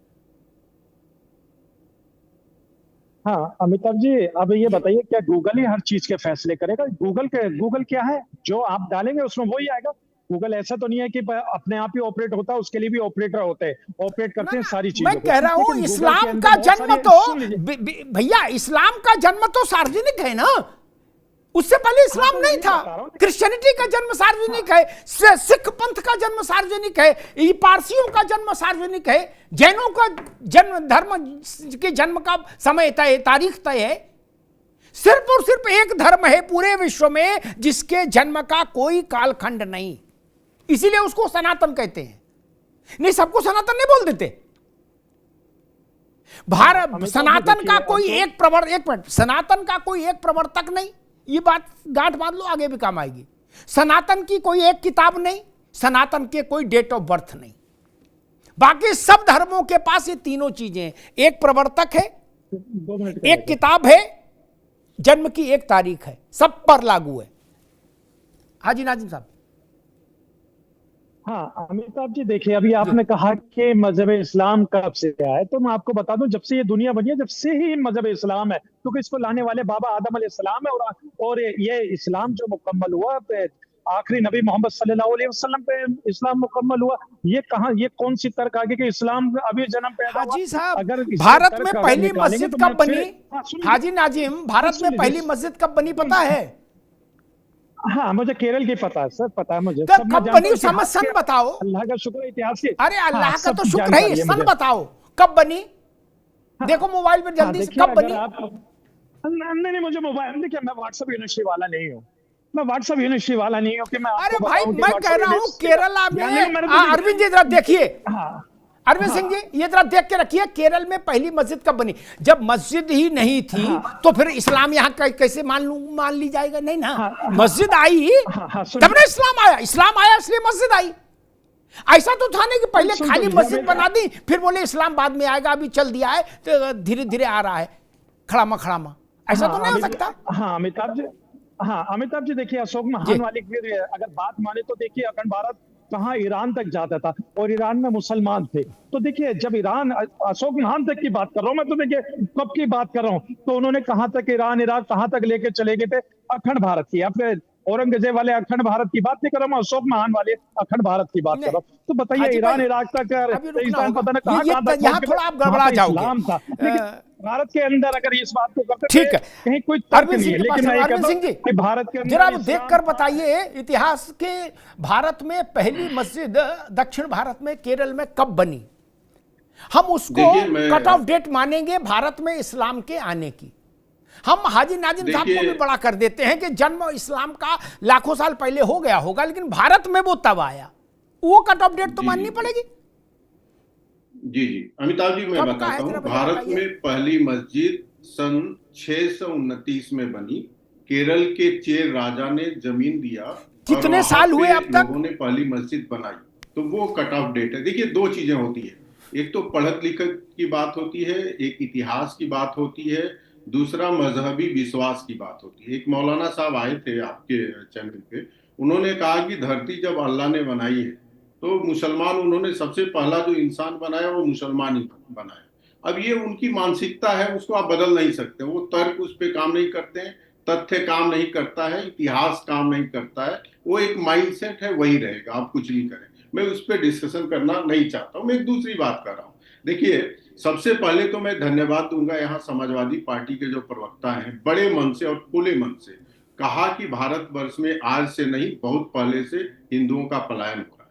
हाँ अमिताभ जी, अब ये बताइए, क्या गूगल ही हर चीज के फैसले करेगा? गूगल क्या है, जो आप डालेंगे उसमें वही आएगा। गूगल ऐसा तो नहीं है कि अपने आप ही ऑपरेट होता है, उसके लिए भी ऑपरेटर होते हैं, ऑपरेट करते हैं सारी चीजें। मैं कह रहा हूं इस्लाम का जन्म तो भैया, इस्लाम का जन्म तो सार्वजनिक है ना, उससे पहले इस्लाम नहीं था। क्रिश्चियनिटी का जन्म सार्वजनिक है, सिख पंथ का जन्म सार्वजनिक है, पारसियों का जन्म सार्वजनिक है, जैनों का जन्म, धर्म के जन्म का समय तय, तारीख तय है। सिर्फ और सिर्फ एक धर्म है पूरे विश्व में जिसके जन्म का कोई कालखंड नहीं, इसीलिए उसको सनातन कहते हैं। नहीं, सबको सनातन नहीं बोल देते। भारत सनातन का कोई एक मिनट, सनातन का कोई एक प्रवर्तक नहीं, ये बात गांठ बांध लो, आगे भी काम आएगी। सनातन की कोई एक किताब नहीं, सनातन के कोई डेट ऑफ बर्थ नहीं। बाकी सब धर्मों के पास ये तीनों चीजें हैं, एक प्रवर्तक है, एक किताब है, जन्म की एक तारीख है, सब पर लागू है। हाजी नाजिम साहब। हाँ अमिताभ जी, देखिए अभी आपने कहा कि मजहब इस्लाम कब से आया है, तो मैं आपको बता दूं, जब से ये दुनिया बनी है जब से ही मजहब इस्लाम है, क्योंकि इसको लाने वाले बाबा आदम अलैहिस्सलाम है। और ये इस्लाम जो मुकम्मल हुआ आखिरी नबी मोहम्मद सल्लल्लाहु अलैहि वसल्लम पे इस्लाम मुकम्मल हुआ। ये कौन सी तर्क आगे कि इस्लाम अभी जन्म पैदा हुआ? हाजी साहब, अगर भारत में पहली मस्जिद कब बनी? हाजी नाजिम, भारत में पहली मस्जिद कब बनी पता है? हाँ मुझे केरल की पता है सर, पता है मुझे। कब बनी, सन बताओ। अल्लाह का शुक्र, इतिहास से। अरे अल्लाह का तो शुक्र है, सन बताओ कब बनी। देखो मोबाइल पे जल्दी से, कब बनी? नहीं, मुझे मोबाइल, देखिए मैं व्हाट्सएप यूनिवर्सिटी वाला नहीं हूँ, मैं व्हाट्सएप यूनिवर्सिटी वाला नहीं हूँ कि मैं। अरे भाई मैं कह रहा हूँ केरला में, अरविंद जी जरा देखिए, अरविंद सिंह जी ये जरा देख के रखिए, केरल में पहली मस्जिद कब बनी? जब मस्जिद ही नहीं थी तो फिर इस्लाम यहाँ कैसे मान ली जाएगा? नहीं ना, मस्जिद आई तब ना इस्लाम आया, इस्लाम आया इसलिए मस्जिद आई। ऐसा तो था नहीं कि पहले खाली मस्जिद बना दी फिर बोले इस्लाम बाद में आएगा, अभी चल दिया है तो धीरे धीरे आ रहा है खड़ामा, ऐसा तो नहीं हो सकता। हाँ अमिताभ जी, देखिए अशोक महान वाली अगर बात माने तो देखिए अखंड भारत कहाँ ईरान तक जाता था और ईरान में मुसलमान थे। तो देखिए जब ईरान, अशोक महान तक की बात कर रहा हूँ मैं, तो देखिए कब की बात कर रहा हूँ, तो उन्होंने कहाँ तक ईरान इराक कहाँ तक लेके चले गए थे? अखंड भारत की। या फिर औरंगजेब वाले अखंड भारत की बात नहीं कर रहा हूँ, अशोक महान वाले अखंड भारत की बात कर रहा हूँ। तो बताइए ईरान इराक तक पता नहीं कहाँ थोड़ा आप गड़बड़ा जाओगे। भारत के अंदर अगर इस बात को करते ठीक है, कहीं कोई अरविंद सिंह जी कि भारत के जरा देखकर बताइए इतिहास के, भारत में पहली मस्जिद दक्षिण भारत में केरल में कब बनी? हम उसको कट ऑफ डेट मानेंगे भारत में इस्लाम के आने की। हम हाजी नाजिम साहब को भी बड़ा कर देते हैं कि जन्म इस्लाम का लाखों साल पहले हो गया होगा, लेकिन भारत में वो तब आया, वो कट ऑफ डेट तो माननी पड़ेगी। जी अमिताभ जी, मैं बताता हूँ, भारत में पहली मस्जिद सन 629 में बनी। केरल के चेर राजा ने जमीन दिया, कितने साल हुए अब तक? लोगों ने पहली मस्जिद बनाई, तो वो कट ऑफ डेट है। देखिए दो चीजें होती है, एक तो पढ़त लिखत की बात होती है, एक इतिहास की बात होती है, दूसरा मजहबी विश्वास की बात होती है। एक मौलाना साहब आए थे आपके चैनल पे, उन्होंने कहा कि धरती जब अल्लाह ने बनाई है तो मुसलमान, उन्होंने सबसे पहला जो इंसान बनाया वो मुसलमान ही बनाया। अब ये उनकी मानसिकता है, उसको आप बदल नहीं सकते। वो तर्क उस पर काम नहीं करते हैं, तथ्य काम नहीं करता है, इतिहास काम नहीं करता है, वो एक माइंडसेट है, वही रहेगा, आप कुछ नहीं करें। मैं उस पर डिस्कशन करना नहीं चाहता हूँ। मैं एक दूसरी बात कर रहा हूँ। देखिए सबसे पहले तो मैं धन्यवाद दूंगा यहाँ समाजवादी पार्टी के जो प्रवक्ता हैं, बड़े मन से और खुले मन से कहा कि भारतवर्ष में आज से नहीं बहुत पहले से हिंदुओं का पलायन हो रहा है।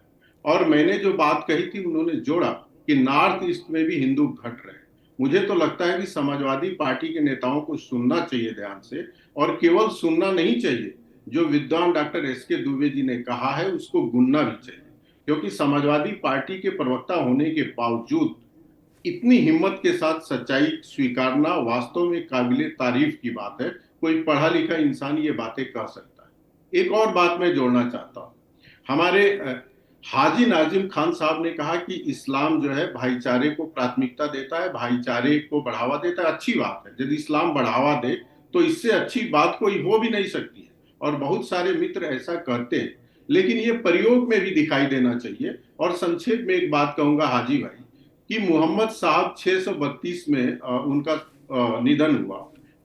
और मैंने जो बात कही थी उन्होंने जोड़ा कि नॉर्थ ईस्ट में भी हिंदू घट रहे हैं। मुझे तो लगता है कि समाजवादी पार्टी के नेताओं को सुनना चाहिए ध्यान से, और केवल सुनना नहीं चाहिए, जो विद्वान डॉक्टर एस.के. दुबे जी ने कहा है उसको गुनना भी चाहिए। क्योंकि समाजवादी पार्टी के प्रवक्ता होने के बावजूद इतनी हिम्मत के साथ सच्चाई स्वीकारना वास्तव में काबिले तारीफ की बात है। कोई पढ़ा लिखा इंसान ये बातें कह सकता है। एक और बात मैं जोड़ना चाहता हूँ, हमारे हाजी नाजिम खान साहब ने कहा कि इस्लाम जो है भाईचारे को प्राथमिकता देता है, भाईचारे को बढ़ावा देता है। अच्छी बात है, यदि इस्लाम बढ़ावा दे तो इससे अच्छी बात कोई हो भी नहीं सकती है, और बहुत सारे मित्र ऐसा कहते हैं, लेकिन ये प्रयोग में भी दिखाई देना चाहिए। और संक्षेप में एक बात कहूंगा हाजी भाई, कि मोहम्मद साहब 632 में उनका निधन हुआ,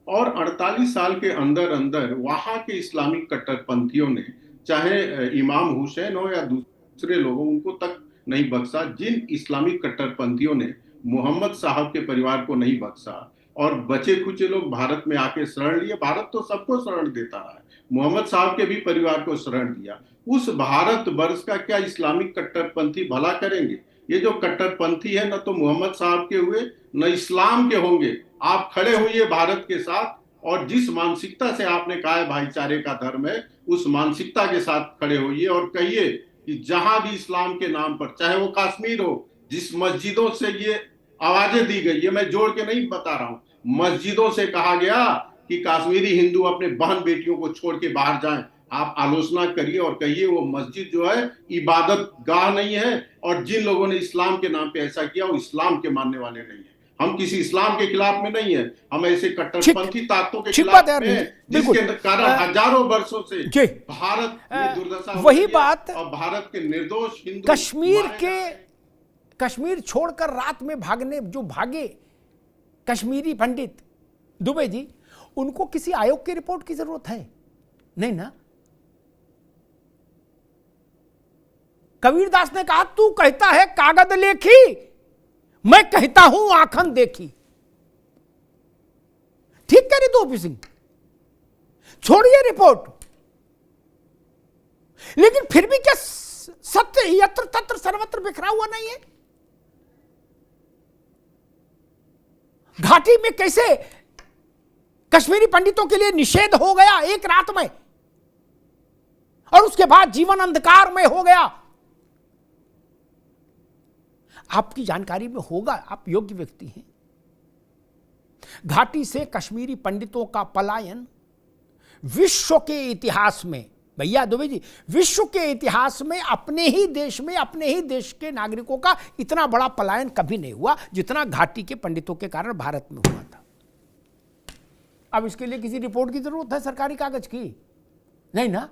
और 48 साल के अंदर अंदर वहां के इस्लामिक कट्टरपंथियों ने, चाहे इमाम हुसैन हो या दूसरे लोगों, उनको तक नहीं बख्शा। जिन इस्लामिक कट्टरपंथियों ने मोहम्मद साहब के परिवार को नहीं बख्शा और बचे खुचे लोग भारत में आके शरण लिए, भारत तो सबको शरण देता है, मोहम्मद साहब के भी परिवार को शरण दिया, उस भारत वर्ष का क्या इस्लामिक कट्टरपंथी भला करेंगे? ये जो कट्टरपंथी है, न तो मोहम्मद साहब के हुए न इस्लाम के होंगे। आप खड़े हुए भारत के साथ, और जिस मानसिकता से आपने कहा है भाईचारे का धर्म है, उस मानसिकता के साथ खड़े होइए और कहिए कि जहां भी इस्लाम के नाम पर, चाहे वो कश्मीर हो, जिस मस्जिदों से ये आवाजें दी गई, ये मैं जोड़ के नहीं बता रहा हूं, मस्जिदों से कहा गया कि कश्मीरी हिंदू अपने बहन बेटियों को छोड़ के बाहर जाएं, आप आलोचना करिए और कहिए वो मस्जिद जो है इबादत गाह नहीं है, और जिन लोगों ने इस्लाम के नाम पे ऐसा किया वो इस्लाम के मानने वाले नहीं है। हम किसी इस्लाम के खिलाफ में नहीं है, हम ऐसे कट्टरपंथी ताकतों के खिलाफ में हैं, जिसके कारण हजारों वर्षों से भारत में दुर्दशा वही बात, और भारत के निर्दोष हिंदू कश्मीर छोड़कर रात में जो भागे कश्मीरी पंडित दुबे जी, उनको किसी आयोग की रिपोर्ट की जरूरत है? नहीं ना। कबीरदास ने कहा, तू कहता है कागज लेखी, मैं कहता हूं आंखन देखी। ठीक कह रही तो ओपी सिंह, छोड़िए रिपोर्ट, लेकिन फिर भी क्या सत्य यत्र तत्र सर्वत्र बिखरा हुआ नहीं है? घाटी में कैसे कश्मीरी पंडितों के लिए निषेध हो गया एक रात में, और उसके बाद जीवन अंधकार में हो गया। आपकी जानकारी में होगा, आप योग्य व्यक्ति हैं। घाटी से कश्मीरी पंडितों का पलायन विश्व के इतिहास में, भैया दुबे जी, विश्व के इतिहास में अपने ही देश के नागरिकों का इतना बड़ा पलायन कभी नहीं हुआ जितना घाटी के पंडितों के कारण भारत में हुआ था। अब इसके लिए किसी रिपोर्ट की जरूरत है सरकारी कागज की? नहीं ना।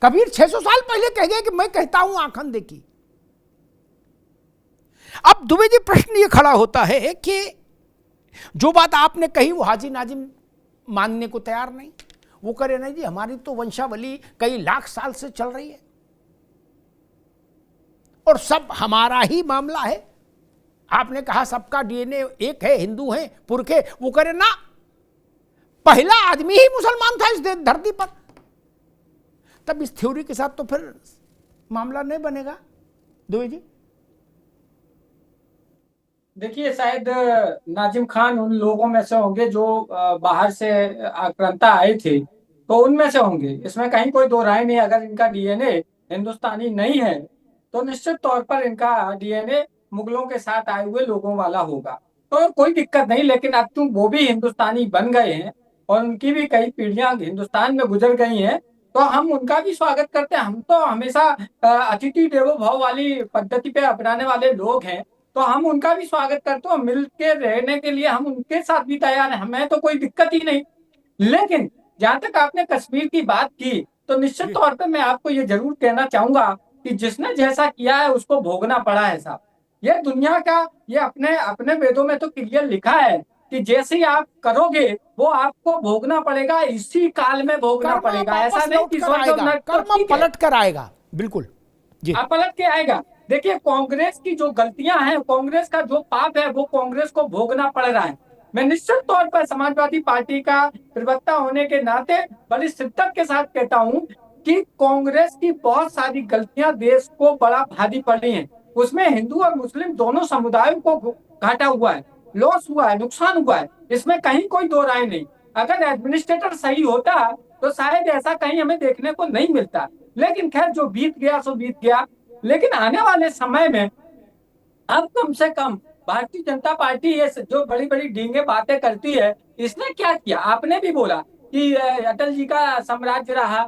कबीर 600 साल पहले कह गए कि मैं कहता हूं आंखन देखी। अब दुबे जी, प्रश्न ये खड़ा होता है कि जो बात आपने कही वो हाजी नाजिम मानने को तैयार नहीं। वो करे नहीं जी, हमारी तो वंशावली कई लाख साल से चल रही है और सब हमारा ही मामला है। आपने कहा सबका डीएनए एक है, हिंदू हैं पुरखे। वो करे ना, पहला आदमी ही मुसलमान था इस धरती पर। तब इस थ्योरी के साथ तो फिर मामला नहीं बनेगा दुबे जी। देखिए, शायद नाजिम खान उन लोगों में से होंगे जो बाहर से आक्रांता आए थे, तो उनमें से होंगे, इसमें कहीं कोई दो राय नहीं। अगर इनका डीएनए हिंदुस्तानी नहीं है तो निश्चित तौर पर इनका डीएनए मुगलों के साथ आए हुए लोगों वाला होगा, तो कोई दिक्कत नहीं। लेकिन अब तुम वो भी हिंदुस्तानी बन गए हैं और उनकी भी कई पीढ़ियां हिंदुस्तान में गुजर गई हैं, तो हम उनका भी स्वागत करते हैं। हम तो हमेशा अतिथि देवो भव वाली पद्धति पे अपनाने वाले लोग हैं, तो हम उनका भी स्वागत करते हैं। मिल के रहने के लिए हम उनके साथ भी तैयार हैं, हमें तो कोई दिक्कत ही नहीं। लेकिन जहां तक आपने कश्मीर की बात की, तो निश्चित तौर पर मैं आपको ये जरूर कहना चाहूंगा कि जिसने जैसा किया है उसको भोगना पड़ा है साहब। ये दुनिया का, ये अपने वेदों में तो क्लियर लिखा है कि जैसे आप करोगे वो आपको भोगना पड़ेगा, इसी काल में भोगना पड़ेगा। ऐसा नहीं कि कर्म पलट कर आएगा। बिल्कुल जी, आप पलट के आएगा। देखिए, कांग्रेस की जो गलतियां हैं, कांग्रेस का जो पाप है, वो कांग्रेस को भोगना पड़ रहा है। मैं निश्चित तौर पर समाजवादी पार्टी का प्रवक्ता होने के नाते बड़ी शिद्दत के साथ कहता हूं कि कांग्रेस की बहुत सारी गलतियां देश को बड़ा भारी पड़ी हैं। उसमें हिंदू और मुस्लिम दोनों समुदायों को घाटा हुआ है, लॉस हुआ है, नुकसान हुआ है, इसमें कहीं कोई दो राय नहीं। अगर एडमिनिस्ट्रेटर सही होता तो शायद ऐसा कहीं हमें देखने को नहीं मिलता। लेकिन खैर, जो बीत गया सो बीत गया। लेकिन आने वाले समय में अब कम से कम भारतीय जनता पार्टी ये जो बड़ी बड़ी डींगे बातें करती है, इसने क्या किया? आपने भी बोला कि अटल जी का साम्राज्य रहा,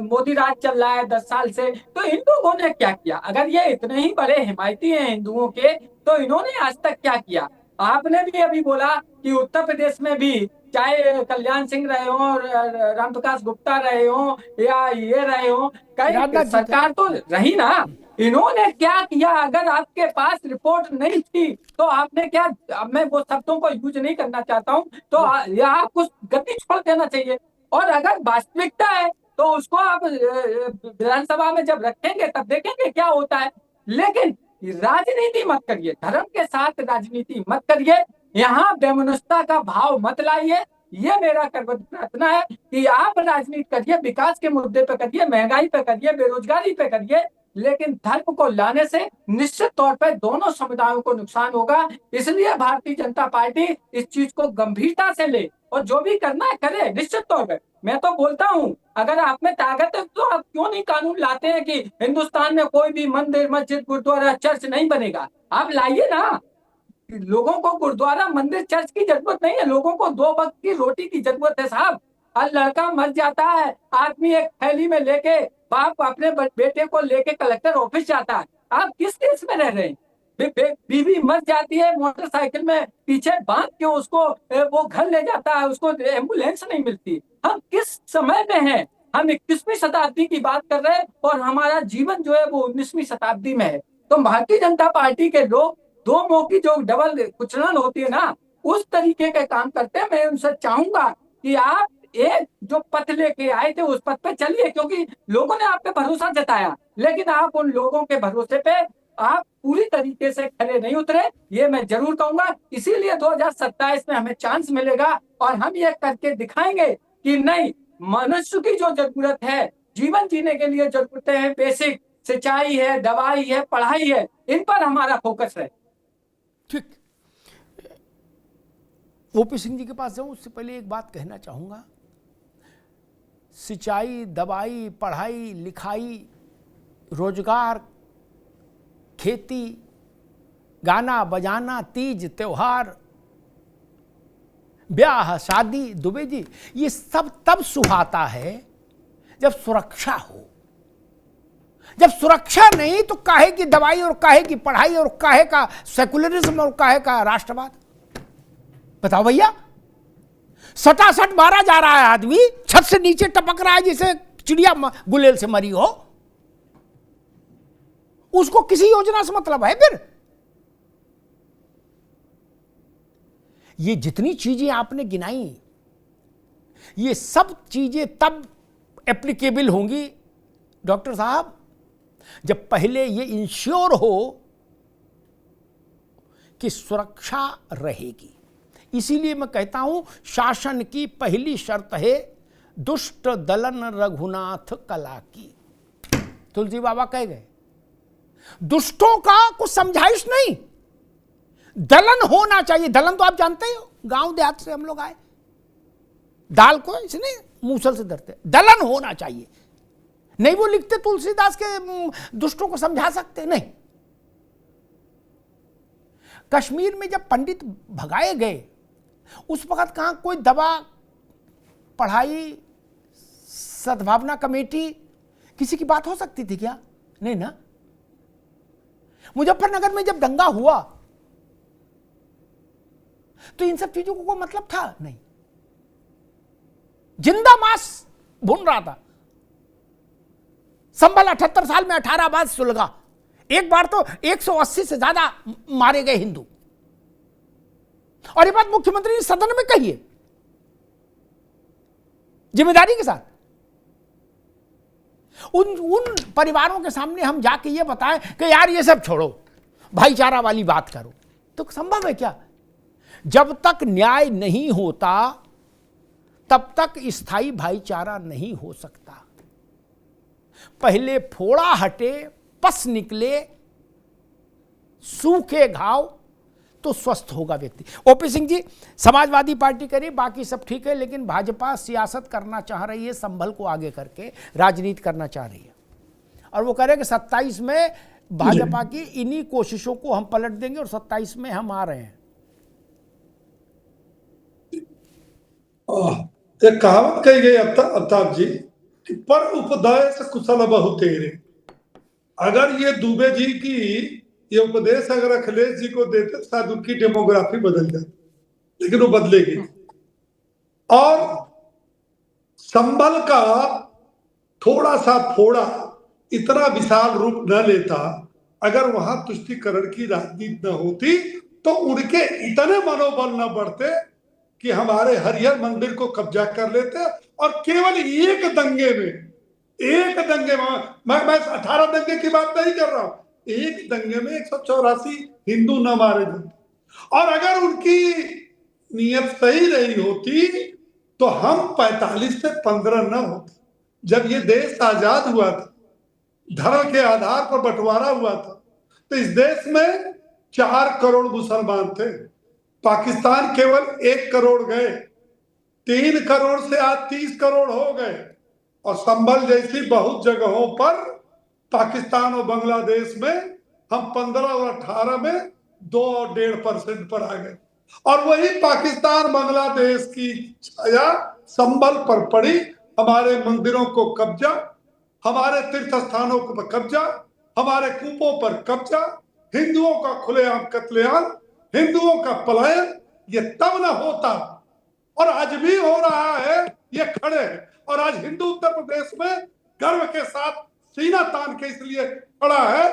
मोदी राज चल रहा है 10 साल से, तो इन लोगों ने क्या किया? अगर ये इतने ही बड़े हिमायती हैं हिंदुओं के, तो इन्होंने आज तक क्या किया? आपने भी अभी बोला कि उत्तर प्रदेश में भी चाहे कल्याण सिंह रहे हो, रामप्रकाश गुप्ता रहे हो, या ये रहे हो, कई राजनाथ जी थे। सरकार तो रही ना। इन्होंने क्या किया? अगर आपके पास रिपोर्ट नहीं थी तो आपने क्या, अब मैं वो शब्दों को यूज नहीं करना चाहता हूं, तो या आपको गति छोड़ देना चाहिए। और अगर वास्तविकता है तो उसको आप विधानसभा में जब रखेंगे तब देखेंगे क्या होता है। लेकिन राजनीति मत करिए, धर्म के साथ राजनीति मत करिए, यहाँ वैमनस्यता का भाव मत लाइए। ये मेरा करबद्ध प्रार्थना है कि आप राजनीति करिए, विकास के मुद्दे पे करिए, महंगाई पे करिए, बेरोजगारी पे करिए, लेकिन धर्म को लाने से निश्चित तौर पर दोनों समुदायों को नुकसान होगा। इसलिए भारतीय जनता पार्टी इस चीज को गंभीरता से ले और जो भी करना है करे निश्चित तौर पर। मैं तो बोलता हूं, अगर आप में ताकत है तो आप क्यों नहीं कानून लाते हैं कि हिंदुस्तान में कोई भी मंदिर, मस्जिद, गुरुद्वारा, चर्च नहीं बनेगा? आप लाइए ना। लोगों को गुरुद्वारा, मंदिर, चर्च की जरूरत नहीं है, लोगों को 2 वक्त की रोटी की जरूरत है साहब। और लड़का मर जाता है, आदमी एक थैली में लेके, बाप अपने बेटे को लेके कलेक्टर ऑफिस जाता है। आप किस देश में रह रहे हैं? बीवी मर जाती है, मोटरसाइकिल में पीछे बांध के उसको वो घर ले जाता है, उसको एम्बुलेंस नहीं मिलती। हम किस समय में हैं? हम 21वीं शताब्दी की बात कर रहे हैं और हमारा जीवन जो है वो 19वीं शताब्दी में है। तो भारतीय जनता पार्टी के लोग 2 मुंह की जो डबल कुचलन होती है ना, उस तरीके के काम करते हैं। मैं उनसे चाहूंगा कि आप एक जो पथ लेके आए थे उस पथ पे चलिए, क्योंकि लोगों ने आप पे भरोसा जताया, लेकिन आप उन लोगों के भरोसे पे आप पूरी तरीके से खरे नहीं उतरे, ये मैं जरूर कहूंगा। इसीलिए 2027 में हमें चांस मिलेगा और हम ये करके दिखाएंगे कि नहीं, मनुष्य की जो जरूरत है, जीवन जीने के लिए जरूरतें हैं, बेसिक सिंचाई है, दवाई है, पढ़ाई है, इन पर हमारा फोकस है। ठीक। ओपी सिंह जी के पास जाऊं उससे पहले एक बात कहना चाहूंगा। सिंचाई, दवाई, पढ़ाई, लिखाई, रोजगार, खेती, गाना बजाना, तीज त्योहार, ब्याह शादी, दुबे जी, ये सब तब सुहाता है जब सुरक्षा हो। जब सुरक्षा नहीं तो काहे की दवाई और काहे की पढ़ाई और काहे का सेकुलरिज्म और काहे का राष्ट्रवाद? बताओ भैया। सटासट मारा जा रहा है, आदमी छत से नीचे टपक रहा है जैसे चिड़िया गुलेल से मरी हो। उसको किसी योजना से मतलब है? फिर ये जितनी चीजें आपने गिनाई, ये सब चीजें तब एप्लीकेबल होंगी डॉक्टर साहब जब पहले ये इंश्योर हो कि सुरक्षा रहेगी। इसीलिए मैं कहता हूं शासन की पहली शर्त है दुष्ट दलन रघुनाथ कला की। तुलसी बाबा कह गए, दुष्टों का कुछ समझाइश नहीं, दलन होना चाहिए। दलन तो आप जानते ही हो, गांव देहात से हम लोग आए, दाल को इसने मूसल से धरते, दलन होना चाहिए। नहीं वो लिखते तुलसीदास के दुष्टों को समझा सकते नहीं। कश्मीर में जब पंडित भगाए गए उस वक्त कहां कोई दवा, पढ़ाई, सद्भावना कमेटी, किसी की बात हो सकती थी क्या? नहीं ना। मुजफ्फरनगर में जब दंगा हुआ तो इन सब चीजों को कोई मतलब था नहीं। जिंदा मांस भून रहा था। संभल 78 साल में 18 बार सुलगा। एक बार तो 180 से ज्यादा मारे गए हिंदू, और ये बात मुख्यमंत्री ने सदन में कही है जिम्मेदारी के साथ। उन परिवारों के सामने हम जाके ये बताएं कि यार ये सब छोड़ो, भाईचारा वाली बात करो, तो संभव है क्या? जब तक न्याय नहीं होता तब तक स्थायी भाईचारा नहीं हो सकता। पहले फोड़ा हटे, पस निकले, सूखे घाव तो स्वस्थ होगा व्यक्ति। ओपी सिंह जी, समाजवादी पार्टी करी, बाकी सब ठीक है, लेकिन भाजपा सियासत करना चाह रही है, संभल को आगे करके राजनीति करना चाह रही है, और वो कह रहे कि 27 में भाजपा की इन्हीं कोशिशों को हम पलट देंगे और 27 में हम आ रहे हैं। एक कहावत कही गई अमिताभ जी कि पर उपदेश कुशल बहु तेरे। अगर ये दुबे जी की ये उपदेश अगर अखिलेश जी को देते शायद उनकी डेमोग्राफी बदल जाती, लेकिन वो बदलेगी। और संभल का थोड़ा सा फोड़ा इतना विशाल रूप न लेता अगर वहां तुष्टीकरण की राजनीति न होती, तो उनके इतने मनोबल न बढ़ते कि हमारे हरिहर मंदिर को कब्जा कर लेते। और केवल एक दंगे में मैं 18 दंगे की बात नहीं कर रहा हूं, एक दंगे में 184 हिंदू न मारे जाते। और अगर उनकी नीयत सही रही होती तो हम 45 से 15 न होते। जब ये देश आजाद हुआ था, धर्म के आधार पर बंटवारा हुआ था, तो इस देश में 4 करोड़ मुसलमान थे। पाकिस्तान केवल 1 करोड़ गए, 3 करोड़ से आज 30 करोड़ हो गए। और संभल जैसी बहुत जगहों पर पाकिस्तान और बांग्लादेश में हम 15 और 18 में 2 और 1.5% पर आ गए। और वही पाकिस्तान बांग्लादेश की छाया संभल पर पड़ी। हमारे मंदिरों को कब्जा, हमारे तीर्थ स्थानों पर कब्जा, हमारे कूपों पर कब्जा, हिंदुओं का खुलेआम कत्लेआम, हिंदुओं का पलायन, ये तब न होता। और आज भी हो रहा है, ये खड़े हैं। और आज हिंदू उत्तर प्रदेश में गर्व के साथ सीना तान के इसलिए खड़ा है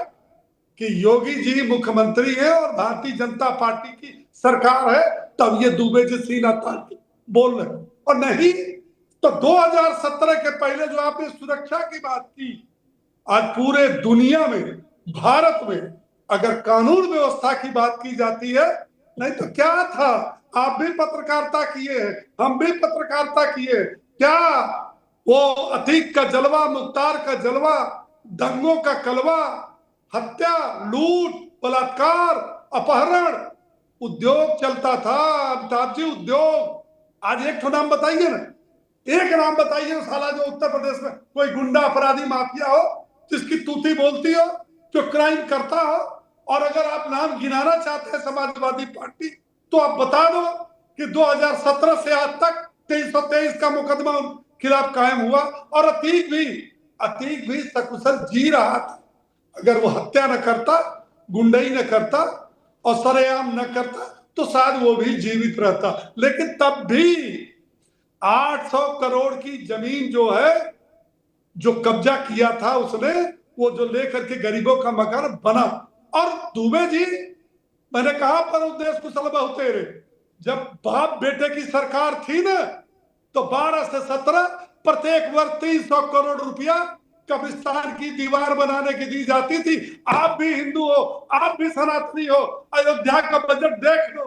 कि योगी जी मुख्यमंत्री है और भारतीय जनता पार्टी की सरकार है, तब ये दुबे जी सीना तान के बोल रहे हैं। और नहीं तो 2017 के पहले जो आपने सुरक्षा की बात की, आज पूरे दुनिया में, भारत में अगर कानून व्यवस्था की बात की जाती है, नहीं तो क्या था, आप भी पत्रकारिता किए हैं, हम भी पत्रकारिता किए। क्या वो अतीक का जलवा, मुख्तार का जलवा, दंगों का कलवा, हत्या, लूट, बलात्कार, अपहरण, उद्योग चलता था अमिताभ जी, उद्योग। आज एक नाम बताइए ना, एक नाम बताइए साला जो उत्तर प्रदेश में कोई गुंडा अपराधी माफिया हो जिसकी तूती बोलती हो, जो क्राइम करता हो। और अगर आप नाम गिनाना चाहते हैं समाजवादी पार्टी, तो आप बता दो कि 2017 से आज तक 323 का मुकदमा खिलाफ कायम हुआ। और अतीक भी सकुशल जी रहा था। अगर वो हत्या न करता, गुंडई न करता और सरेआम न करता, तो शायद वो भी जीवित रहता। लेकिन तब भी 800 करोड़ की जमीन जो है, जो कब्जा किया था उसने, वो जो लेकर के गरीबों का मकान बना। और दुबे जी, मैंने कहा पर उद्देश्य कुशल बहु तेरे, जब बाप बेटे की सरकार थी ना, तो 12 से 17 प्रत्येक वर्ष 300 करोड़ रुपया कब्रिस्तान की दीवार बनाने की दी जाती थी। आप भी हिंदू हो, आप भी सनातनी हो, अयोध्या का बजट देख लो,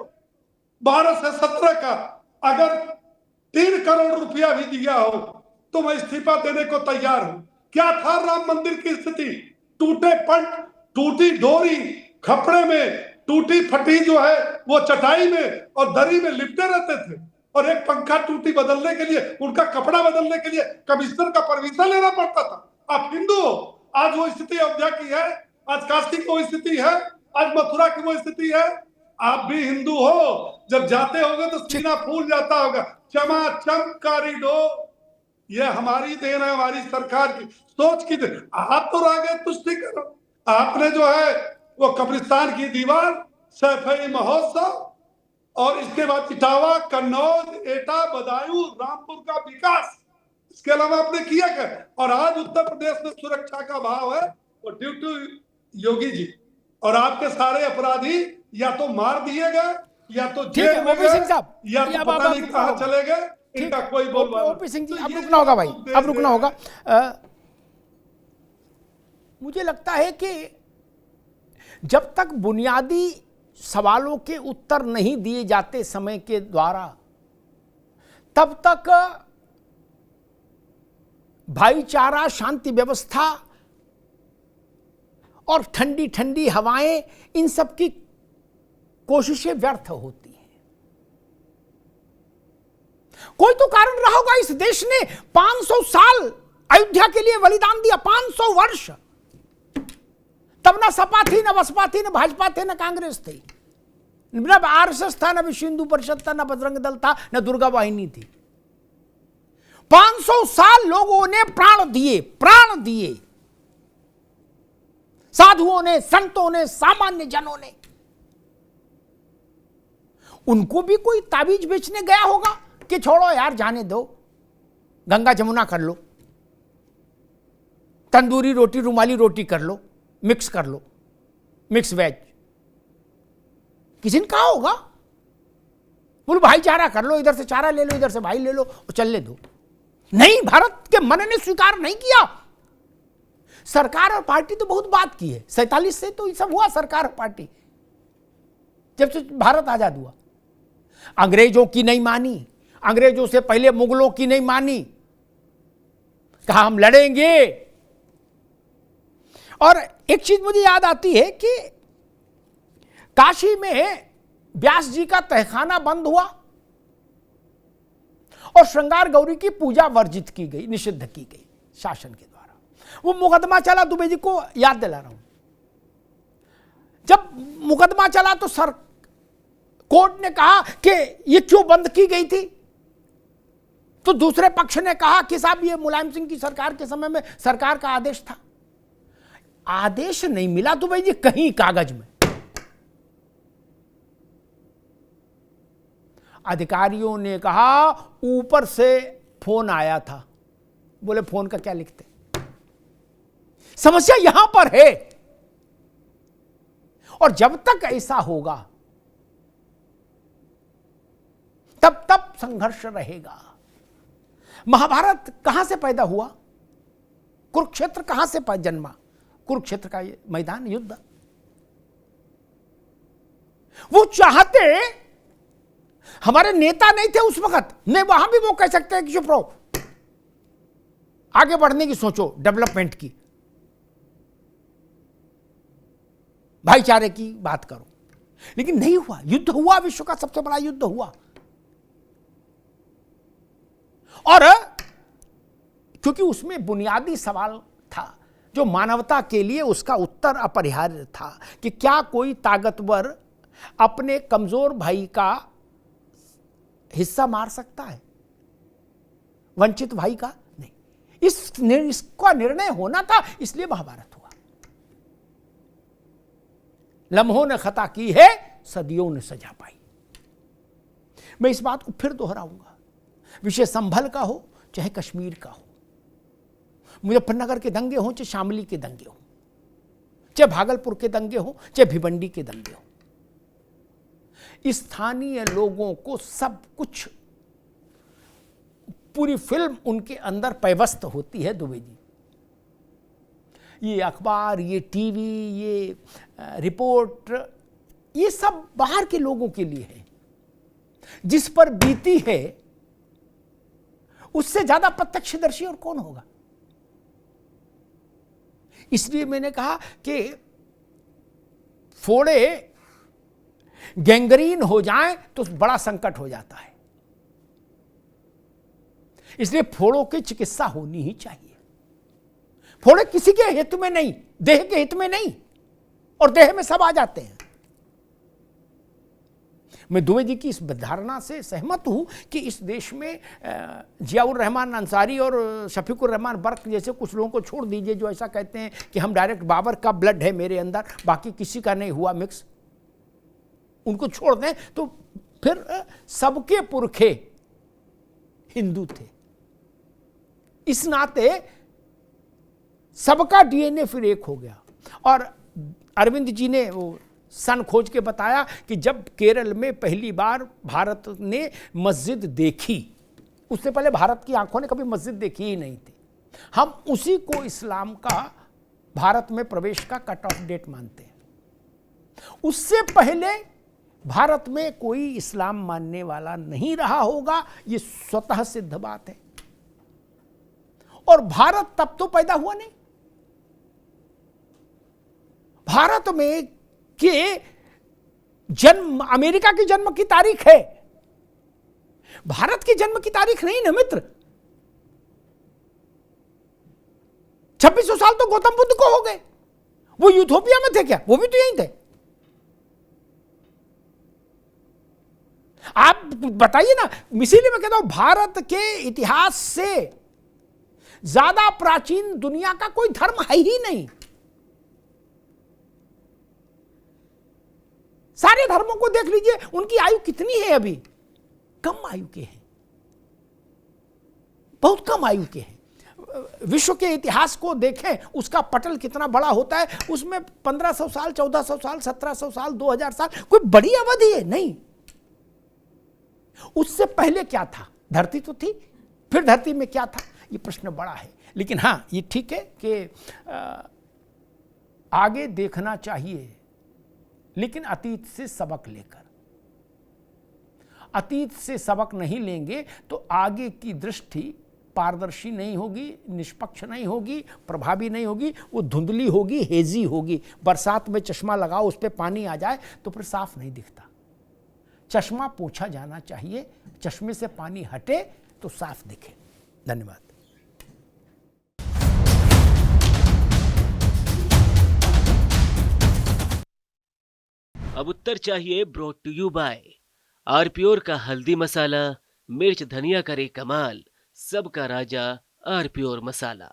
12 से 17 का। अगर 3 करोड़ रुपया भी दिया हो तो मैं इस्तीफा देने को तैयार हूं। क्या था राम मंदिर की स्थिति? टूटे पंट, टूटी डोरी, खपड़े में टूटी फटी जो है वो चटाई में और दरी में लिपटे रहते थे। और एक पंखा टूटी बदलने के लिए, उनका कपड़ा बदलने के लिए कमिश्नर का परमिशन लेना पड़ता था। आप हिंदू हो, आज वो स्थिति अयोध्या की है, आज काशी की वो स्थिति है, आज मथुरा की वो स्थिति है। आप भी हिंदू हो, जब जाते होगे तो सीना फूल जाता होगा। चमाचम कॉरिडोर, ये हमारी देन है, हमारी सरकार की सोच की देन। आप तो रागे तुष्टि करो। आपने जो है वो कब्रिस्तान की दीवार, सैफई महोत्सव, और इसके बाद इटावा, कन्नौज, एटा, बदायूं, रामपुर का विकास, इसके अलावा आपने किया क्या? और आज उत्तर प्रदेश में सुरक्षा का भाव है वो ड्यू टू योगी जी। और आपके सारे अपराधी या तो मार दिए गए, या तो जेल में गए, या तो पता नहीं कहां चले गए। इनका कोई बोलबाला। ओपी सिंह जी, अब रुकना होगा भाई, अब रुकना होगा। मुझे लगता है कि जब तक बुनियादी सवालों के उत्तर नहीं दिए जाते समय के द्वारा, तब तक भाईचारा, शांति व्यवस्था और ठंडी ठंडी हवाएं, इन सब की कोशिशें व्यर्थ होती हैं। कोई तो कारण रहा होगा। इस देश ने 500 साल अयोध्या के लिए बलिदान दिया, 500 वर्ष, तब ना सपा थी, ना बसपा थी, ना भाजपा थे, ना कांग्रेस थी, न आरएसएस था, ना विश्व हिंदू परिषद था, ना बजरंग दल था, ना दुर्गा वाहिनी थी। 500 साल लोगों ने प्राण दिए, साधुओं ने, संतों ने, सामान्य जनों ने। उनको भी कोई ताबीज बेचने गया होगा कि छोड़ो यार, जाने दो, गंगा जमुना कर लो, तंदूरी रोटी, रुमाली रोटी कर लो, मिक्स कर लो, मिक्स वेज। किसी ने कहा होगा बोलो भाईचारा कर लो, इधर से चारा ले लो, इधर से भाई ले लो और चलने दो। नहीं, भारत के मन ने स्वीकार नहीं किया। सरकार और पार्टी तो बहुत बात की है, 47 से तो ये सब हुआ, सरकार और पार्टी, जब से भारत आजाद हुआ। अंग्रेजों की नहीं मानी, अंग्रेजों से पहले मुगलों की नहीं मानी, कहा हम लड़ेंगे। और एक चीज मुझे याद आती है कि काशी में व्यास जी का तहखाना बंद हुआ और श्रृंगार गौरी की पूजा वर्जित की गई, निषिद्ध की गई शासन के द्वारा। वो मुकदमा चला, दुबे जी को याद दिला रहा हूं। जब मुकदमा चला तो कोर्ट ने कहा कि ये क्यों बंद की गई थी, तो दूसरे पक्ष ने कहा कि साहब ये मुलायम सिंह की सरकार के समय में सरकार का आदेश था। आदेश नहीं मिला दुबे जी कहीं कागज में। अधिकारियों ने कहा ऊपर से फोन आया था। बोले फोन का क्या लिखते? समस्या यहां पर है। और जब तक ऐसा होगा तब संघर्ष रहेगा। महाभारत कहां से पैदा हुआ? कुरुक्षेत्र कहां से जन्मा? कुरुक्षेत्र का ये मैदान, युद्ध। वो चाहते, हमारे नेता नहीं थे उस वक्त, नहीं वहां भी वो कह सकते हैं कि चुप रहो, आगे बढ़ने की सोचो, डेवलपमेंट की, भाईचारे की बात करो। लेकिन नहीं हुआ। युद्ध हुआ, विश्व का सबसे बड़ा युद्ध हुआ। और क्योंकि उसमें बुनियादी सवाल था जो मानवता के लिए उसका उत्तर अपरिहार्य था कि क्या कोई ताकतवर अपने कमजोर भाई का हिस्सा मार सकता है, वंचित भाई का? नहीं। इसका निर्णय होना था, इसलिए महाभारत हुआ। लम्हों ने खता की है, सदियों ने सजा पाई। मैं इस बात को फिर दोहराऊंगा, विषय संभल का हो चाहे कश्मीर का हो, मुजफ्फरनगर के दंगे हों चाहे शामली के दंगे हों, चाहे भागलपुर के दंगे हों चाहे भिवंडी के दंगे हों, स्थानीय लोगों को सब कुछ, पूरी फिल्म उनके अंदर पैवस्त होती है दुबे जी। ये अखबार, ये टीवी, ये रिपोर्ट, ये सब बाहर के लोगों के लिए है। जिस पर बीती है उससे ज्यादा प्रत्यक्षदर्शी और कौन होगा? इसलिए मैंने कहा कि फोड़े गैंग्रीन हो जाएं तो बड़ा संकट हो जाता है। इसलिए फोड़ों की चिकित्सा होनी ही चाहिए। फोड़े किसी के हित में नहीं, देह के हित में नहीं, और देह में सब आ जाते हैं। मैं दुबे जी की इस धारणा से सहमत हूं कि इस देश में जियाउर रहमान अंसारी और शफीकुर रहमान बर्क जैसे कुछ लोगों को छोड़ दीजिए जो ऐसा कहते हैं कि हम डायरेक्ट बाबर का ब्लड है मेरे अंदर, बाकी किसी का नहीं हुआ मिक्स, उनको छोड़ दें तो फिर सबके पुरखे हिंदू थे। इस नाते सबका डीएनए फिर एक हो गया। और अरविंद जी ने वो सन खोज के बताया कि जब केरल में पहली बार भारत ने मस्जिद देखी, उससे पहले भारत की आंखों ने कभी मस्जिद देखी ही नहीं थी। हम उसी को इस्लाम का भारत में प्रवेश का कट ऑफ डेट मानते हैं। उससे पहले भारत में कोई इस्लाम मानने वाला नहीं रहा होगा, ये स्वतः सिद्ध बात है। और भारत तब तो पैदा हुआ नहीं। भारत में के जन्म, अमेरिका की जन्म की तारीख है, भारत की जन्म की तारीख नहीं ना मित्र। 2600 साल तो गौतम बुद्ध को हो गए, वो यूथोपिया में थे क्या? वो भी तो यहीं थे। आप बताइए ना, इसीलिए मैं कहता हूं भारत के इतिहास से ज्यादा प्राचीन दुनिया का कोई धर्म है ही नहीं। सारे धर्मों को देख लीजिए, उनकी आयु कितनी है अभी? कम आयु के हैं, बहुत कम आयु के हैं। विश्व के इतिहास को देखें, उसका पटल कितना बड़ा होता है, उसमें 1500 साल, 1400 साल, 1700 साल, 2000 साल कोई बड़ी अवधि है नहीं। उससे पहले क्या था? धरती तो थी, फिर धरती में क्या था? ये प्रश्न बड़ा है। लेकिन हां, ये ठीक है कि आगे देखना चाहिए, लेकिन अतीत से सबक लेकर। अतीत से सबक नहीं लेंगे तो आगे की दृष्टि पारदर्शी नहीं होगी, निष्पक्ष नहीं होगी, प्रभावी नहीं होगी, वो धुंधली होगी, हेजी होगी। बरसात में चश्मा लगाओ, उस पर पानी आ जाए तो फिर साफ नहीं दिखता। चश्मा पोंछा जाना चाहिए, चश्मे से पानी हटे तो साफ दिखे। धन्यवाद। अब उत्तर चाहिए ब्रॉट टू यू बाय आरप्योर का हल्दी मसाला, मिर्च धनिया करे कमाल, सबका राजा आरप्योर मसाला।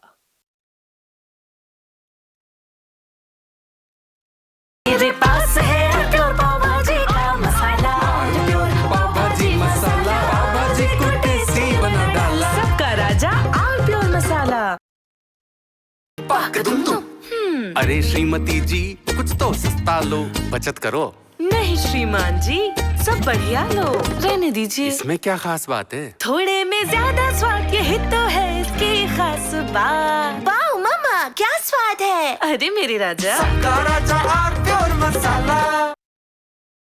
मेरे पास है आरप्योर पाव भाजी का मसाला, आरप्योर पाव भाजी मसाला, पाव भाजी को टेस्टी बना डाला, सबका राजा आरप्योर मसाला। अरे श्रीमती जी, कुछ तो सस्ता लो, बचत करो। नहीं श्रीमान जी, सब बढ़िया लो, रहने दीजिए। इसमें क्या खास बात है? थोड़े में ज्यादा स्वाद, यही तो है इसकी खास बात। वाओ मामा, क्या स्वाद है। अरे मेरे राजा, सबका राजा आरप्योर मसाला।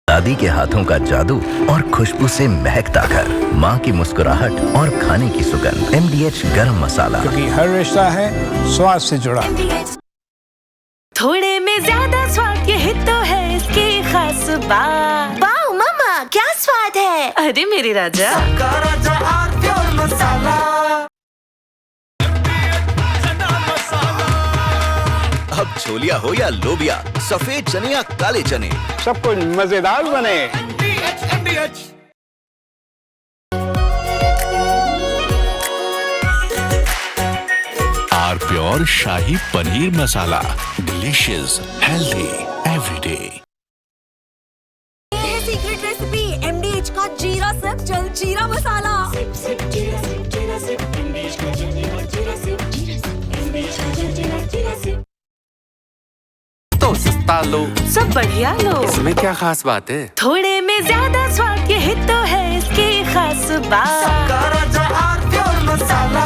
दादी के हाथों का जादू और खुशबू से महकता घर, माँ की मुस्कुराहट और खाने की सुगंध। MDH गरम मसाला, क्योंकि हर रिश्ता है स्वाद से जुड़ा। थोड़े में ज्यादा स्वाद, यही तो है इसकी खास बात। वाओ मामा, क्या स्वाद है। अरे मेरे राजा, सबका राजा आरप्योर मसाला। अब छोलिया हो या लोबिया, सफेद चने या काले चने, सब कुछ मजेदार बने। आरप्योर शाही paneer masala, delicious, healthy everyday. ये है सीक्रेट रेसिपी MDH का जीरा सिप जल जीरा मसाला। तो सस्ता लो, सब बढ़िया लो, इसमें क्या खास बात है? थोड़े में ज्यादा स्वाद, यही तो है इसकी खास बात। सबका राजा आरप्योर मसाला।